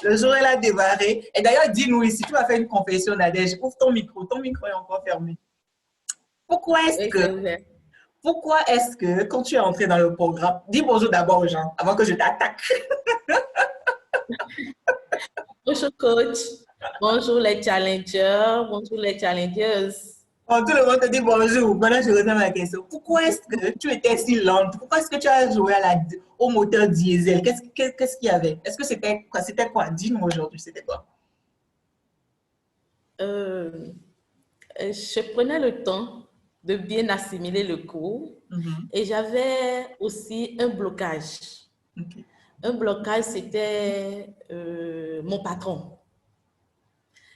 le jour où elle a démarré. Et d'ailleurs, dis-nous ici, tu vas faire une confession, Nadège. Ouvre ton micro. Ton micro est encore fermé. Pourquoi est-ce Oui, que, c'est ouvert. pourquoi est-ce que quand tu es entré dans le programme, dis bonjour d'abord aux gens avant que je t'attaque. Bonjour, coach. Bonjour, les challengers. Bonjour, les challengers. Quand tout le monde te dit bonjour, maintenant je retourne à la question. Pourquoi est-ce que tu étais si lente? Pourquoi est-ce que tu as joué au moteur diesel? Qu'est-ce qu'il y avait? Est-ce que c'était quoi? C'était quoi? Dis-nous aujourd'hui, c'était quoi? Euh, je prenais le temps de bien assimiler le cours Mhm. et j'avais aussi un blocage. Ok. Un blocage, c'était mon patron.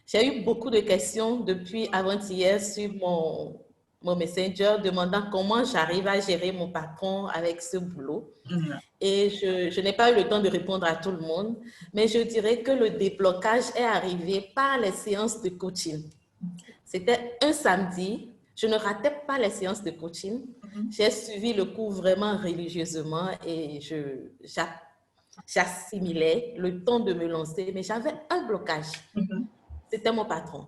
J'ai eu beaucoup de questions depuis avant-hier sur mon Messenger demandant comment j'arrive à gérer mon patron avec ce boulot. Mhm. Et je n'ai pas eu le temps de répondre à tout le monde, mais je dirais que le déblocage est arrivé par les séances de coaching. C'était un samedi, je ne ratais pas les séances de coaching. Mhm. J'ai suivi le cours vraiment religieusement et j'assimilais le temps de me lancer, mais j'avais un blocage. Mhm. C'était mon patron.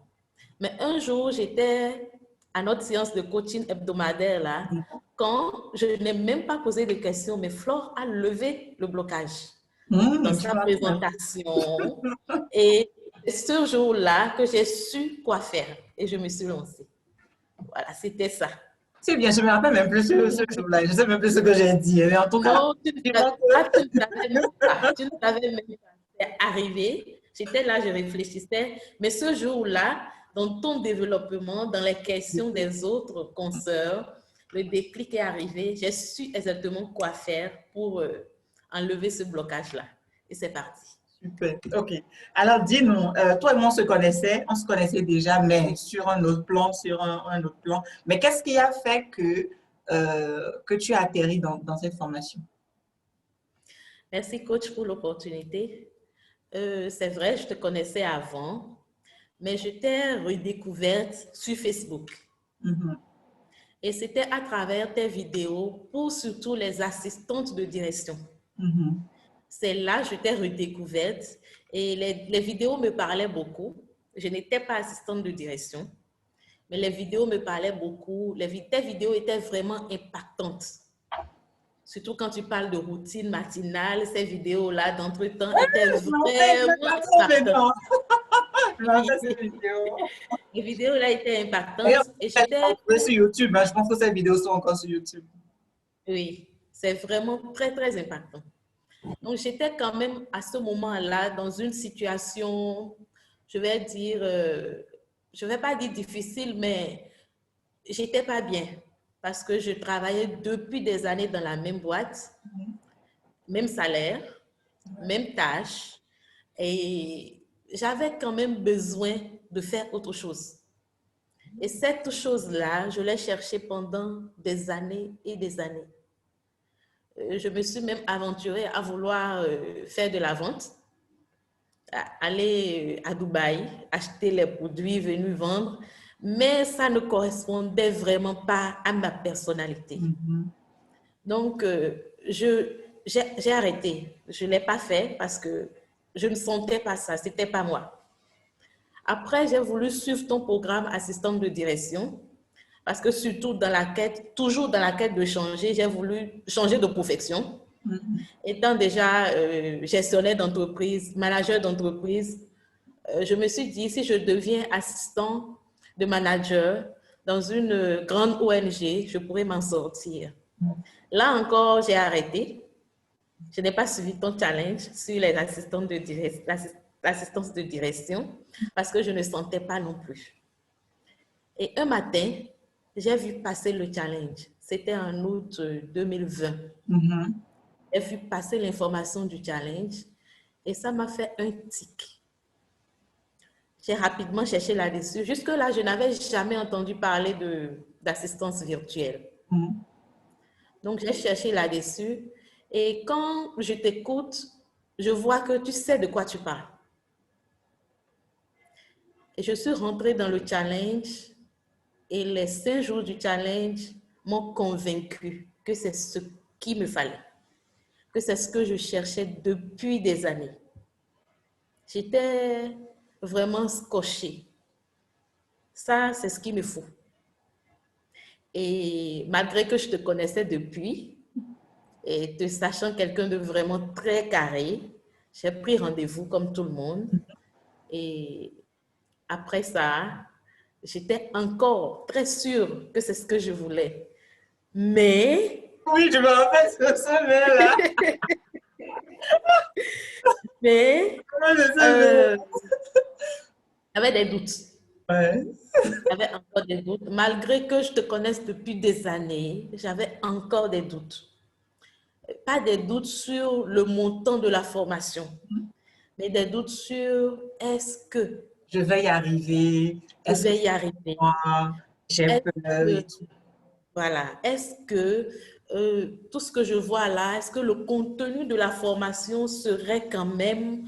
Mais un jour, j'étais à notre séance de coaching hebdomadaire là, quand je n'ai même pas posé de questions, mais Flore a levé le blocage dans Tu sa m'as fait. présentation. Et c'est ce jour-là que j'ai su quoi faire et je me suis lancée. Voilà, c'était ça. C'est bien, je ne me rappelle même plus ce jour-là. Je ne sais même plus ce que j'ai dit. Mais en tout cas, Non, dis-moi tu ne savais même pas. Tu ne savais même pas. C'est arrivé. J'étais là, je réfléchissais. Mais ce jour-là, dans ton développement, dans les questions des autres consoeurs, le déclic est arrivé. J'ai su exactement quoi faire pour enlever ce blocage-là. Et c'est parti. super. OK. Alors, dis-nous, toi et moi, on se connaissait déjà, mais sur un autre plan, un autre plan. Mais qu'est-ce qui a fait que tu as atterri dans cette formation? Merci, coach, pour l'opportunité. C'est vrai, je te connaissais avant, mais je t'ai redécouverte sur Facebook. Mhm. Et c'était à travers tes vidéos pour surtout les assistantes de direction. C'est là que je t'ai redécouverte et les vidéos me parlaient beaucoup. Je n'étais pas assistante de direction, mais les vidéos me parlaient beaucoup. Tes vidéos étaient vraiment impactantes. Surtout quand tu parles de routine matinale, ces vidéos-là d'entretemps étaient vraiment impactantes. Les vidéos-là étaient impactantes. Et j'étais... sur YouTube, je pense que ces vidéos sont encore sur YouTube. Oui, c'est vraiment très, très impactant. Donc, j'étais quand même à ce moment-là dans une situation, je vais dire, je ne vais pas dire difficile, mais j'étais pas bien parce que je travaillais depuis des années dans la même boîte, même salaire, même tâche, et j'avais quand même besoin de faire autre chose. Et cette chose-là, je l'ai cherchée pendant des années et des années. Je me suis même aventurée à vouloir faire de la vente, aller à Dubaï, acheter les produits, venus vendre, mais ça ne correspondait vraiment pas à ma personnalité. Donc, j'ai arrêté. Je ne l'ai pas fait parce que je ne sentais pas ça, ce n'était pas moi. Après, j'ai voulu suivre ton programme assistante de direction parce que surtout dans la quête, toujours dans la quête de changer, j'ai voulu changer de profession. Étant déjà gestionnaire d'entreprise, manager d'entreprise, je me suis dit, si je deviens assistant de manager dans une grande ONG, je pourrais m'en sortir. Là encore, j'ai arrêté. Je n'ai pas suivi ton challenge sur les assistantes de l'assistance de direction parce que je ne sentais pas non plus. Et un matin, j'ai vu passer le challenge. C'était en août 2020. J'ai vu passer l'information du challenge et ça m'a fait un tic. J'ai rapidement cherché là-dessus. Jusque-là, je n'avais jamais entendu parler d'assistance virtuelle. Donc, j'ai cherché là-dessus et quand je t'écoute, je vois que tu sais de quoi tu parles. Et je suis rentrée dans le challenge et les 5 jours du challenge m'ont convaincue que c'est ce qu'il me fallait, que c'est ce que je cherchais depuis des années. J'étais vraiment scotchée. Ça, c'est ce qu'il me faut. Et malgré que je te connaissais depuis, et te sachant quelqu'un de vraiment très carré, j'ai pris rendez-vous comme tout le monde. Et après ça, j'étais encore très sûre que c'est ce que je voulais. Mais... Oui, je me rappelle ce sommet-là. Mais... j'avais des doutes. J'avais encore des doutes. Malgré que je te connaisse depuis des années, j'avais encore des doutes. Pas des doutes sur le montant de la formation, mais des doutes sur est-ce que je vais y arriver, je vais y arriver. J'ai peur. Voilà. Est-ce que tout ce que je vois là, est-ce que le contenu de la formation serait quand même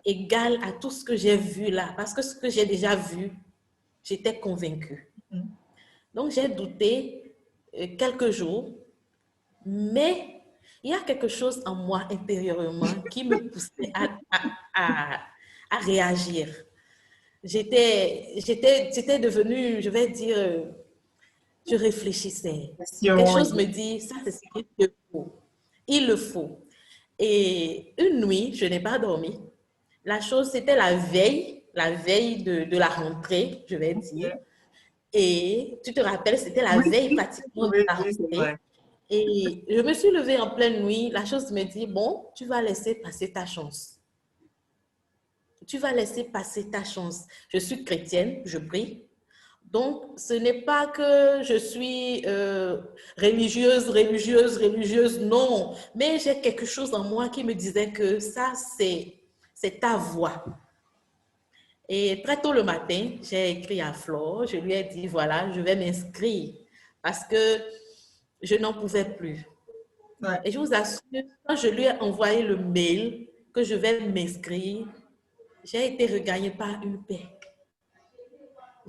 égal à tout ce que j'ai vu là? Parce que ce que j'ai déjà vu, j'étais convaincue. Donc, j'ai douté quelques jours, mais il y a quelque chose en moi intérieurement qui me poussait à réagir. J'étais devenue, je vais dire, je réfléchissais. Quelque chose me dit, ça c'est ce qu'il te faut. Il le faut. Et une nuit, je n'ai pas dormi. La chose, c'était la veille de la rentrée, je vais dire. Et tu te rappelles, c'était la veille pratiquement de la rentrée. Et je me suis levée en pleine nuit. La chose me dit, bon, tu vas laisser passer ta chance. Tu vas laisser passer ta chance. Je suis chrétienne, je prie. Donc, ce n'est pas que je suis religieuse, non. Mais j'ai quelque chose en moi qui me disait que ça, c'est ta voix. Et très tôt le matin, j'ai écrit à Flore. Je lui ai dit, voilà, je vais m'inscrire parce que je n'en pouvais plus. Ouais. Et je vous assure, quand je lui ai envoyé le mail que je vais m'inscrire, j'ai été regagnée par une paix.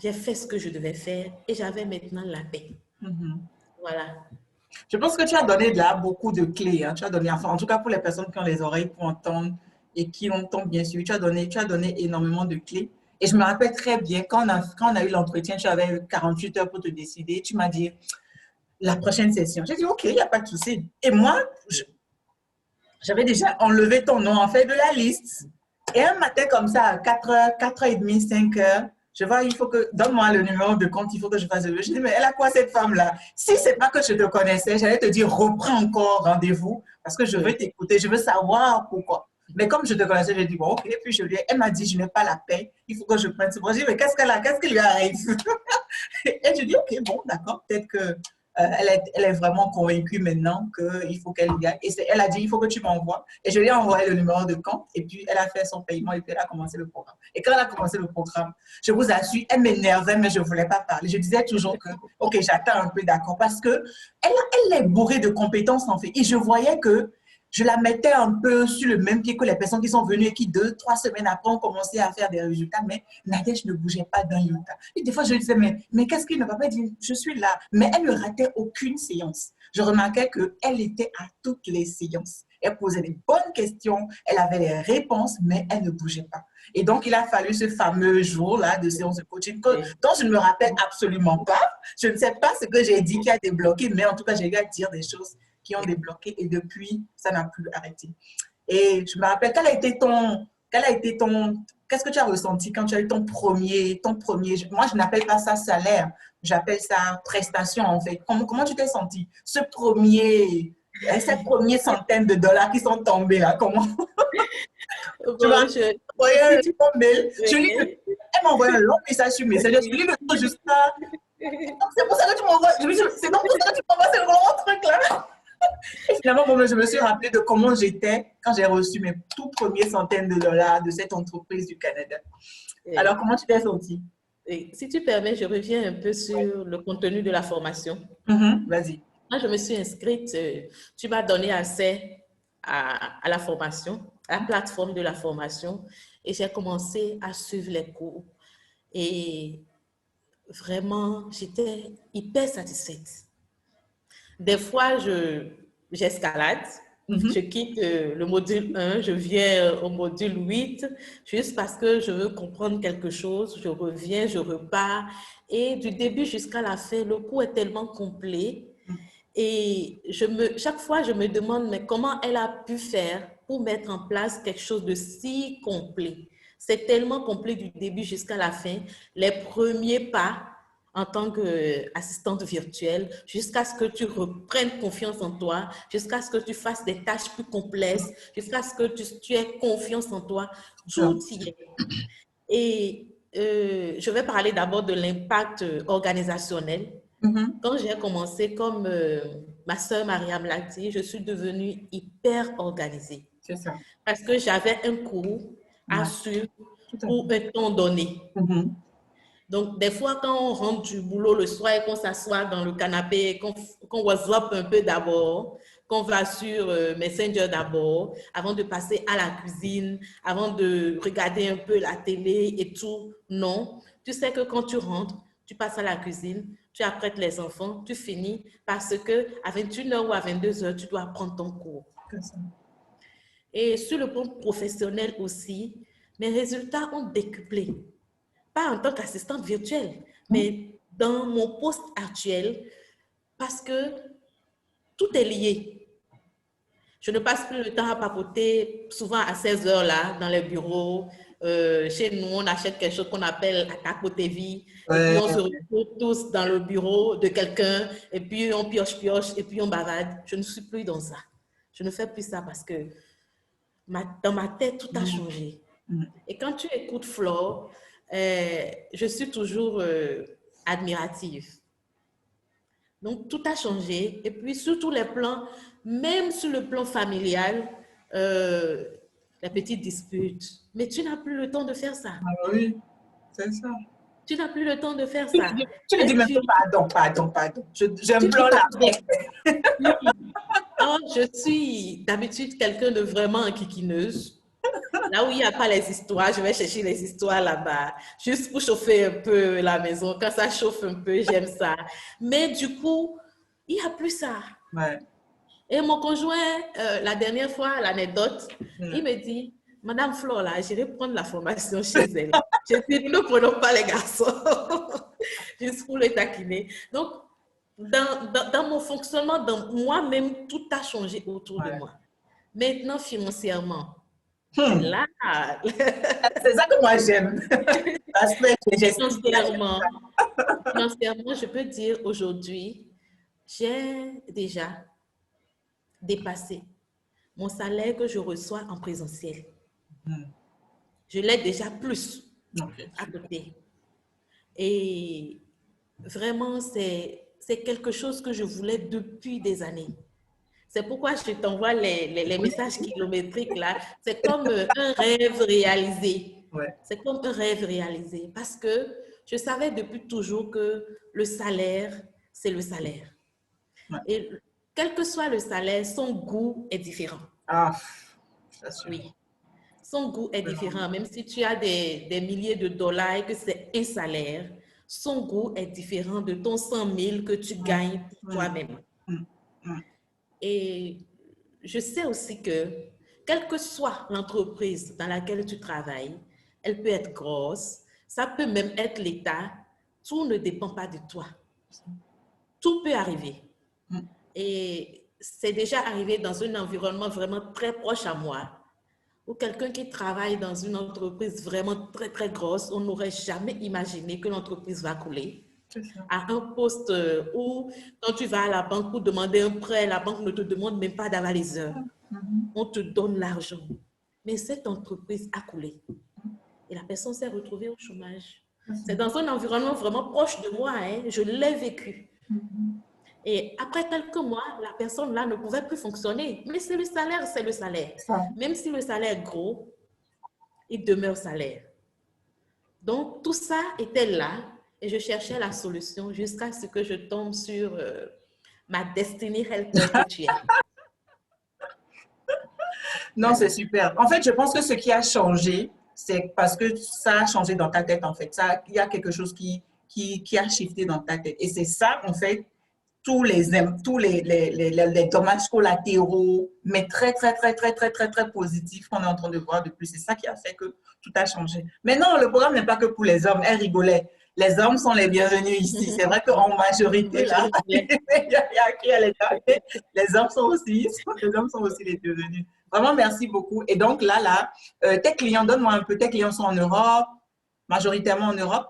j'ai fait ce que je devais faire et j'avais maintenant la paix. Voilà. Je pense que tu as donné là beaucoup de clés. Hein. Tu as donné, enfin, en tout cas pour les personnes qui ont les oreilles pour entendre et qui l'entendent bien sûr, tu as donné énormément de clés. Et je me rappelle très bien, quand on a eu l'entretien, tu avais 48 heures pour te décider. Tu m'as dit, la prochaine session. J'ai dit, OK, il n'y a pas de souci. Et moi, j'avais déjà enlevé ton nom, en fait, de la liste. Et un matin comme ça, à 4h, 4h30, 5h, je vois, il faut que, donne-moi le numéro de compte, il faut que je fasse le. Je dis, mais elle a quoi cette femme-là? Si c'est pas que je te connaissais, j'allais te dire, reprends encore rendez-vous parce que je veux t'écouter, je veux savoir pourquoi. Mais comme je te connaissais, j'ai dit, bon, OK. Et puis elle m'a dit, je n'ai pas la paix, il faut que je prenne ce projet. Mais qu'est-ce qu'elle a? Qu'est-ce qui lui arrive? Et je dis, OK, bon, d'accord, peut-être que elle est vraiment convaincue maintenant qu'il faut qu'elle y aille. Et elle a dit, il faut que tu m'envoies. Et je lui ai envoyé le numéro de compte. Et puis, elle a fait son paiement et puis elle a commencé le programme. Et quand elle a commencé le programme, je vous assure, elle m'énervait, mais je ne voulais pas parler. Je disais toujours que, OK, j'attends un peu, d'accord. Parce qu'elle est bourrée de compétences, en fait. Et je voyais que je la mettais un peu sur le même pied que les personnes qui sont venues et qui, 2-3 semaines après, ont commencé à faire des résultats. Mais Nadège ne bougeait pas d'un iota. Et des fois, je lui disais, mais qu'est-ce qu'il ne va pas dire? Je suis là. Mais elle ne ratait aucune séance. Je remarquais qu'elle était à toutes les séances. Elle posait des bonnes questions, elle avait les réponses, mais elle ne bougeait pas. Et donc, il a fallu ce fameux jour-là de séance de coaching dont je ne me rappelle absolument pas. Je ne sais pas ce que j'ai dit qui a débloqué, mais en tout cas, j'ai eu à dire des choses qui ont débloqué et depuis, ça n'a plus arrêté. Et je me rappelle, qu'est-ce que tu as ressenti quand tu as eu ton premier, moi je n'appelle pas ça salaire, j'appelle ça prestation en fait. Comment tu t'es senti? Cette première centaine de dollars qui sont tombés là, comment? Tu m'as envoyé un long mail, elle m'a envoyé un long message sur Messenger, je lis le truc jusqu'à... C'est pour ça que tu m'envoies, c'est donc pour ça que tu m'envoies ce grand truc là. Et finalement, je me suis rappelé de comment j'étais quand j'ai reçu mes tout premiers centaines de dollars de cette entreprise du Canada. Alors, comment tu t'es sentie? Si tu permets, je reviens un peu sur le contenu de la formation. Vas-y. Quand je me suis inscrite, tu m'as donné accès à la formation, à la plateforme de la formation, et j'ai commencé à suivre les cours. Et vraiment, j'étais hyper satisfaite. Des fois, j'escalade, je quitte le module 1, je viens au module 8, juste parce que je veux comprendre quelque chose, je reviens, je repars. Et du début jusqu'à la fin, le cours est tellement complet. Et chaque fois, je me demande, mais comment elle a pu faire pour mettre en place quelque chose de si complet? C'est tellement complet du début jusqu'à la fin. Les premiers pas en tant qu'assistante virtuelle, jusqu'à ce que tu reprennes confiance en toi, jusqu'à ce que tu fasses des tâches plus complexes, jusqu'à ce que tu aies confiance en toi, tout y est. Et je vais parler d'abord de l'impact organisationnel. Quand j'ai commencé, comme ma sœur Mariam l'a dit, je suis devenue hyper organisée. C'est ça. Parce que j'avais un cours à suivre pour un temps donné. Donc, des fois, quand on rentre du boulot le soir et qu'on s'assoit dans le canapé, qu'on WhatsApp un peu d'abord, qu'on va sur Messenger d'abord, avant de passer à la cuisine, avant de regarder un peu la télé et tout, non. Tu sais que quand tu rentres, tu passes à la cuisine, tu apprêtes les enfants, tu finis parce qu'à 21h ou à 22h, tu dois prendre ton cours. Et sur le plan professionnel aussi, mes résultats ont décuplé. Pas en tant qu'assistante virtuelle, mais dans mon poste actuel, parce que tout est lié. Je ne passe plus le temps à papoter, souvent à 16h là, dans les bureaux. Chez nous, on achète quelque chose qu'on appelle attaque au TV, et puis on se retrouve tous dans le bureau de quelqu'un, et puis on pioche, et puis on bavade. Je ne suis plus dans ça. Je ne fais plus ça parce que dans ma tête, tout a changé. Et quand tu écoutes Flore, je suis toujours admirative. Donc, tout a changé. Et puis, sur tous les plans, même sur le plan familial, les petites disputes. Mais tu n'as plus le temps de faire ça. Ah oui, c'est ça. Tu n'as plus le temps de faire ça. Tu ne dis même pardon. J'implore la paix. Je suis d'habitude quelqu'un de vraiment enquiquineuse. Là où il n'y a pas les histoires, je vais chercher les histoires là-bas, juste pour chauffer un peu la maison. Quand ça chauffe un peu, j'aime ça. Mais du coup, il n'y a plus ça. Ouais. Et mon conjoint, la dernière fois, l'anecdote, Mm. il me dit, Madame Flore, là, j'irai prendre la formation chez elle. J'ai dit, nous ne prenons pas les garçons. Juste pour les taquiner. Donc, dans mon fonctionnement, dans moi-même, tout a changé autour de moi. Maintenant, financièrement, c'est là. C'est ça que moi j'aime. Financièrement, je peux dire aujourd'hui, j'ai déjà dépassé mon salaire que je reçois en présentiel. Je l'ai déjà plus à côté. Et vraiment, c'est quelque chose que je voulais depuis des années. C'est pourquoi je t'envoie les messages kilométriques là. C'est comme un rêve réalisé. C'est comme un rêve réalisé parce que je savais depuis toujours que le salaire, c'est le salaire. Et quel que soit le salaire, son goût est différent. Ah, ça sûr. Oui. Son goût est différent. Même si tu as des milliers de dollars et que c'est un salaire, son goût est différent de ton 100 000 que tu gagnes pour toi-même. Et je sais aussi que, quelle que soit l'entreprise dans laquelle tu travailles, elle peut être grosse, ça peut même être l'État, tout ne dépend pas de toi. Tout peut arriver. Et c'est déjà arrivé dans un environnement vraiment très proche à moi, ou quelqu'un qui travaille dans une entreprise vraiment très, très grosse, on n'aurait jamais imaginé que l'entreprise va couler. À un poste où, quand tu vas à la banque pour demander un prêt, la banque ne te demande même pas d'avoir les heures. On te donne l'argent. Mais cette entreprise a coulé. Et la personne s'est retrouvée au chômage. C'est dans un environnement vraiment proche de moi. Hein. Je l'ai vécu. Et après quelques mois, la personne là ne pouvait plus fonctionner. Mais c'est le salaire, c'est le salaire. Même si le salaire est gros, il demeure salaire. Donc, tout ça était là et je cherchais la solution jusqu'à ce que je tombe sur ma Destiny Helper que tu es. Non, c'est super. En fait, je pense que ce qui a changé, c'est parce que ça a changé dans ta tête, en fait. Il y a quelque chose qui a shifté dans ta tête. Et c'est ça, en fait, tous les dommages collatéraux, mais très positifs qu'on est en train de voir depuis. C'est ça qui a fait que tout a changé. Mais non, le programme n'est pas que pour les hommes. Elle rigolait. Les hommes sont les bienvenus ici. C'est vrai qu'en majorité, là, les hommes sont aussi les bienvenus. Vraiment, merci beaucoup. Et donc, tes clients, donne-moi un peu, tes clients sont en Europe, majoritairement en Europe?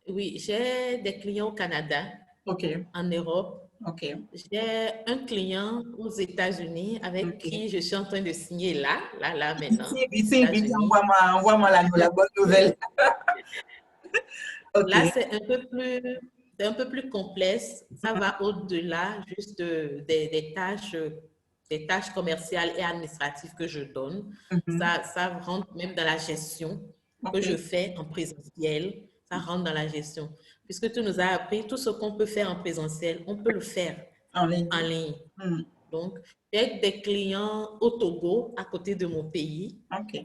Oui, j'ai des clients au Canada, en Europe. J'ai un client aux États-Unis avec qui je suis en train de signer là maintenant. Ici, envoie-moi la bonne nouvelle. Là, c'est un peu plus complexe. Ça va au-delà juste des tâches commerciales et administratives que je donne. Ça rentre même dans la gestion que je fais en présentiel. Ça rentre dans la gestion. Puisque tu nous as appris, tout ce qu'on peut faire en présentiel, on peut le faire en ligne. Donc, j'ai des clients au Togo, à côté de mon pays.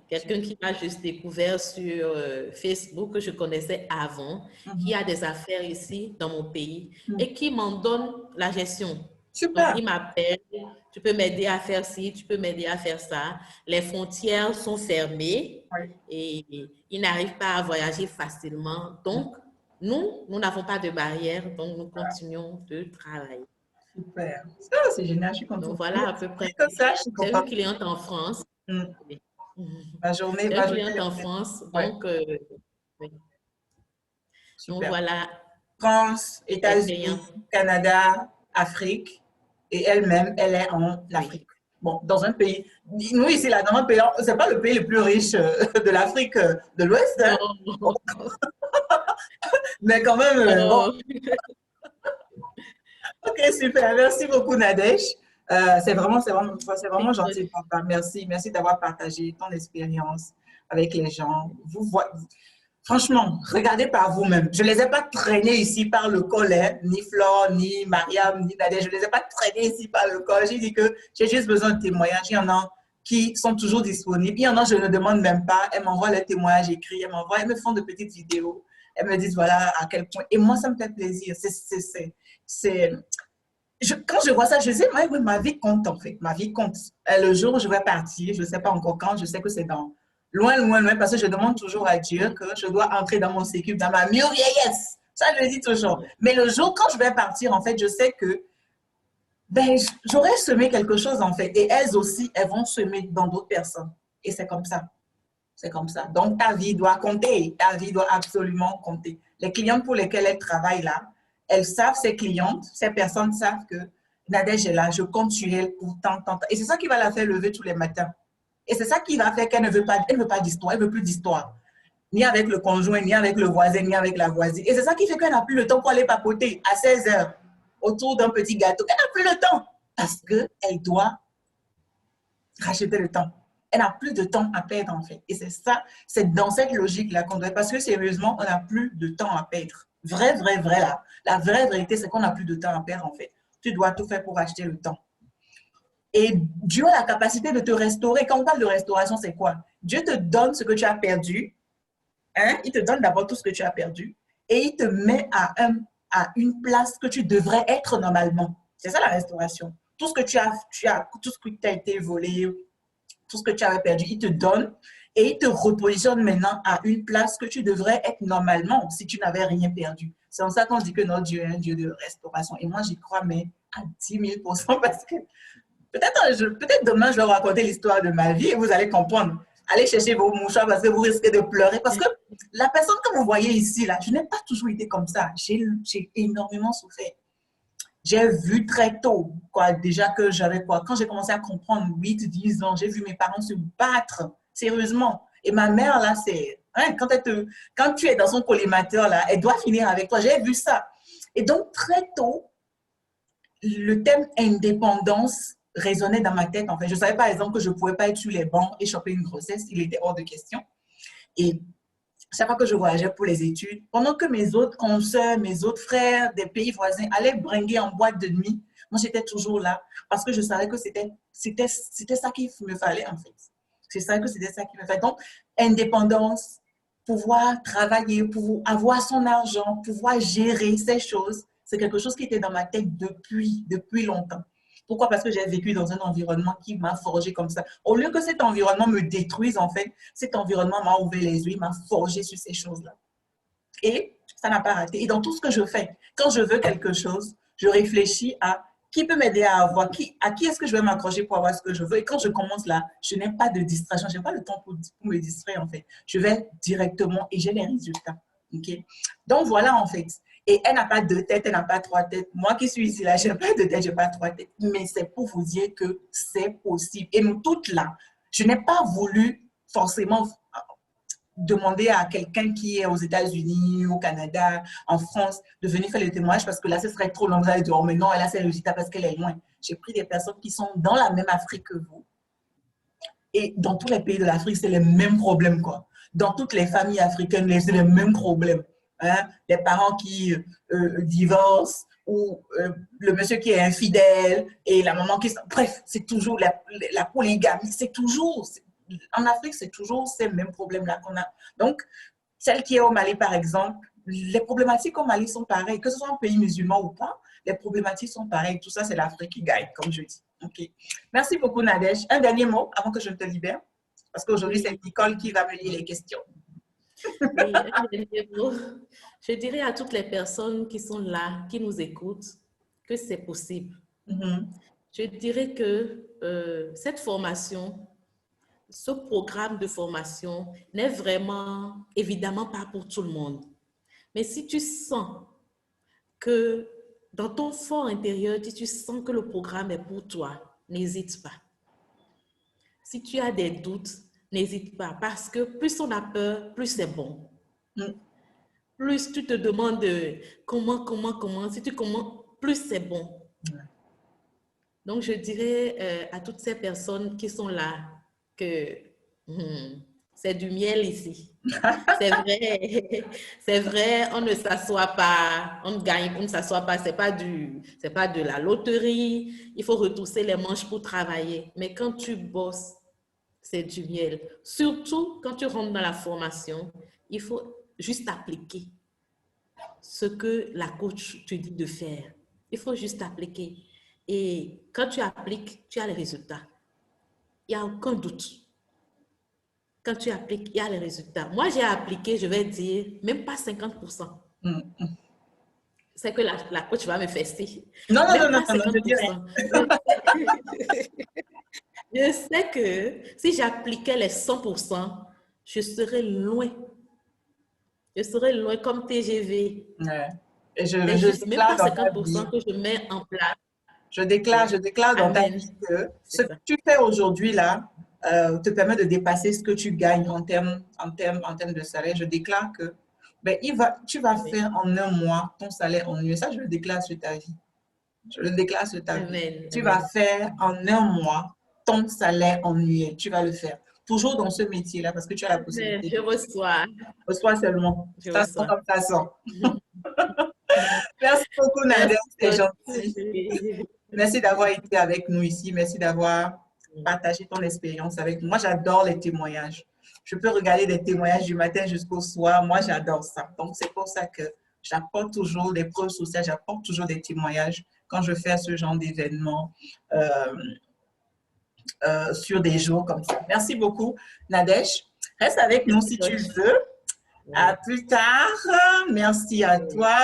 Quelqu'un qui m'a juste découvert sur Facebook, que je connaissais avant, qui a des affaires ici, dans mon pays, et qui m'en donne la gestion. Super. Donc, il m'appelle, tu peux m'aider à faire ci, tu peux m'aider à faire ça. Les frontières sont fermées et ils n'arrivent pas à voyager facilement. Donc, nous n'avons pas de barrière, donc nous continuons de travailler. Super. Ça, c'est génial, je suis contente. Donc, voilà à peu près. J'ai une cliente en France. Ma journée. J'ai une cliente en France, donc, donc voilà. France, États-Unis, Canada, Afrique, et elle-même, elle est en Afrique. Bon, dans un pays, nous ici, là, dans un pays, c'est pas le pays le plus riche de l'Afrique de l'Ouest, hein? Mais quand même, bon. Ok, super. Merci beaucoup, Nadège. C'est vraiment gentil de ta part. Merci d'avoir partagé ton expérience avec les gens. Franchement, regardez par vous-même. Je ne les ai pas traînés ici par le col, hein, ni Flore, ni Mariam, ni Nadège. Je ne les ai pas traînés ici par le col. J'ai dit que j'ai juste besoin de témoignages. Il y en a qui sont toujours disponibles. Il y en a, je ne demande même pas. Elles m'envoient les témoignages écrits, elles me font de petites vidéos. Elles me disent, voilà, à quel point. Et moi, ça me fait plaisir. Quand je vois ça, je sais, oui, ma vie compte, en fait. Ma vie compte. Le jour où je vais partir, je ne sais pas encore quand, je sais que c'est dans loin, loin, loin, parce que je demande toujours à Dieu que je dois entrer dans mon sécu, dans ma mûre vieillesse. Ça, je le dis toujours. Mais le jour, quand je vais partir, en fait, je sais que ben, j'aurais semé quelque chose, en fait. Et elles aussi, elles vont semer dans d'autres personnes. Et c'est comme ça. C'est comme ça. Donc, ta vie doit compter. Ta vie doit absolument compter. Les clientes pour lesquelles elles travaillent là, elles savent, ces clientes, ces personnes savent que Nadège est là, je compte sur elle pour tant. Et c'est ça qui va la faire lever tous les matins. Et c'est ça qui va faire qu'elle ne veut pas d'histoire, elle ne veut plus d'histoire. Ni avec le conjoint, ni avec le voisin, ni avec la voisine. Et c'est ça qui fait qu'elle n'a plus le temps pour aller papoter à 16 h autour d'un petit gâteau. Elle n'a plus le temps parce qu'elle doit racheter le temps. Elle n'a plus de temps à perdre, en fait. Et c'est ça, c'est dans cette logique-là qu'on doit... Parce que sérieusement, on n'a plus de temps à perdre. Vrai, là. La vraie vérité, c'est qu'on n'a plus de temps à perdre, en fait. Tu dois tout faire pour acheter le temps. Et Dieu a la capacité de te restaurer. Quand on parle de restauration, c'est quoi? Dieu te donne ce que tu as perdu. Hein? Il te donne d'abord tout ce que tu as perdu. Et il te met à une place que tu devrais être normalement. C'est ça la restauration. Tout ce que tout ce qui t'a été volé, tout ce que tu avais perdu, il te donne et il te repositionne maintenant à une place que tu devrais être normalement si tu n'avais rien perdu. C'est en ça qu'on dit que notre Dieu est un Dieu de restauration. Et moi, j'y crois, mais à 10 000 % parce que peut-être demain, je vais vous raconter l'histoire de ma vie et vous allez comprendre. Allez chercher vos mouchoirs parce que vous risquez de pleurer. Parce que la personne que vous voyez ici, là, je n'ai pas toujours été comme ça. J'ai énormément souffert. J'ai vu très tôt, quoi, déjà que j'avais quoi. Quand j'ai commencé à comprendre 8, 10 ans, j'ai vu mes parents se battre, sérieusement. Et ma mère, là, c'est... Hein, quand tu es dans son collimateur, là, elle doit finir avec toi. J'ai vu ça. Et donc, très tôt, le thème indépendance résonnait dans ma tête, en fait. Je savais, par exemple, que je ne pouvais pas être sur les bancs et choper une grossesse. Il était hors de question. Et chaque fois que je voyageais pour les études, pendant que mes autres consoeurs, mes autres frères des pays voisins allaient bringuer en boîte de nuit, moi, j'étais toujours là parce que je savais que c'était ça qu'il me fallait, en fait. Je savais que c'était ça qu'il me fallait. Donc, indépendance, pouvoir travailler, pouvoir avoir son argent, pouvoir gérer ces choses, c'est quelque chose qui était dans ma tête depuis longtemps. Pourquoi? Parce que j'ai vécu dans un environnement qui m'a forgé comme ça. Au lieu que cet environnement me détruise, en fait, cet environnement m'a ouvert les yeux, m'a forgé sur ces choses-là. Et ça n'a pas raté. Et dans tout ce que je fais, quand je veux quelque chose, je réfléchis à qui peut m'aider à avoir, à qui est-ce que je vais m'accrocher pour avoir ce que je veux. Et quand je commence là, je n'ai pas de distraction, je n'ai pas le temps pour me distraire, en fait. Je vais directement et j'ai les résultats. Okay? Donc, voilà, en fait. Et elle n'a pas deux têtes, elle n'a pas trois têtes. Moi qui suis ici, là, je n'ai pas de tête, je n'ai pas trois têtes. Mais c'est pour vous dire que c'est possible. Et nous toutes là, je n'ai pas voulu forcément demander à quelqu'un qui est aux États-Unis, au Canada, en France, de venir faire le témoignage parce que là, ce serait trop long. Vous allez dire, oh, mais non, elle a ses résultats parce qu'elle est loin. J'ai pris des personnes qui sont dans la même Afrique que vous. Et dans tous les pays de l'Afrique, c'est les mêmes problèmes, quoi. Dans toutes les familles africaines, c'est les mêmes problèmes. Hein? Les parents qui divorcent ou le monsieur qui est infidèle et la maman qui... Bref, c'est toujours la polygamie. C'est toujours... En Afrique, c'est toujours ces mêmes problèmes-là qu'on a. Donc, celle qui est au Mali, par exemple, les problématiques au Mali sont pareilles. Que ce soit un pays musulman ou pas, les problématiques sont pareilles. Tout ça, c'est l'Afrique qui gagne, comme je dis. Okay. Merci beaucoup, Nadège. Un dernier mot avant que je ne te libère. Parce qu'aujourd'hui, c'est Nicole qui va me lire les questions. Oui, un dernier mot. Je dirais à toutes les personnes qui sont là, qui nous écoutent, que c'est possible. Je dirais que cette formation, ce programme de formation n'est vraiment, évidemment, pas pour tout le monde. Mais si tu sens que dans ton fort intérieur, si tu sens que le programme est pour toi, n'hésite pas. Si tu as des doutes, n'hésite pas, parce que plus on a peur, plus c'est bon. Plus tu te demandes comment, si tu commences, plus c'est bon. Donc, je dirais à toutes ces personnes qui sont là que c'est du miel ici. C'est vrai, on ne s'assoit pas, on gagne, on ne s'assoit pas, c'est pas de la loterie. Il faut retrousser les manches pour travailler. Mais quand tu bosses, c'est du miel. Surtout quand tu rentres dans la formation, il faut juste appliquer ce que la coach te dit de faire. Il faut juste appliquer. Et quand tu appliques, tu as les résultats. Il n'y a aucun doute. Quand tu appliques, il y a les résultats. Moi, j'ai appliqué, je vais dire, même pas 50%. C'est que la coach va me fester. Non, non, Même non, pas non, non, 50%. Je sais que si j'appliquais les 100%, je serais loin. Je serais loin comme TGV. Ouais. Et je Même déclare pas dans ta vie, 50% que je mets en place. je déclare dans ta Amen. vie que ce C'est que ça. tu fais aujourd'hui là te permet de dépasser ce que tu gagnes en termes de salaire. Je déclare que ben, tu vas Oui. faire en un mois ton salaire annuel. Ça, je le déclare sur ta vie. Je le déclare sur ta vie. Amen. Tu Amen. vas faire en un mois ton salaire annuel. Tu vas le faire. Toujours dans ce métier-là parce que tu as la possibilité. Je reçois. Reçois seulement. Je Ça sent reçois. comme ça sent. Merci beaucoup, Nadia. C'est gentil. Merci. Merci d'avoir été avec nous ici. Merci d'avoir partagé ton expérience avec nous. Moi, j'adore les témoignages. Je peux regarder des témoignages du matin jusqu'au soir. Moi, j'adore ça. Donc, c'est pour ça que j'apporte toujours des preuves sociales, j'apporte toujours des témoignages quand je fais ce genre d'événements sur des jours comme ça. Merci beaucoup, Nadège. Reste avec nous si tu veux. À plus tard. Merci à toi.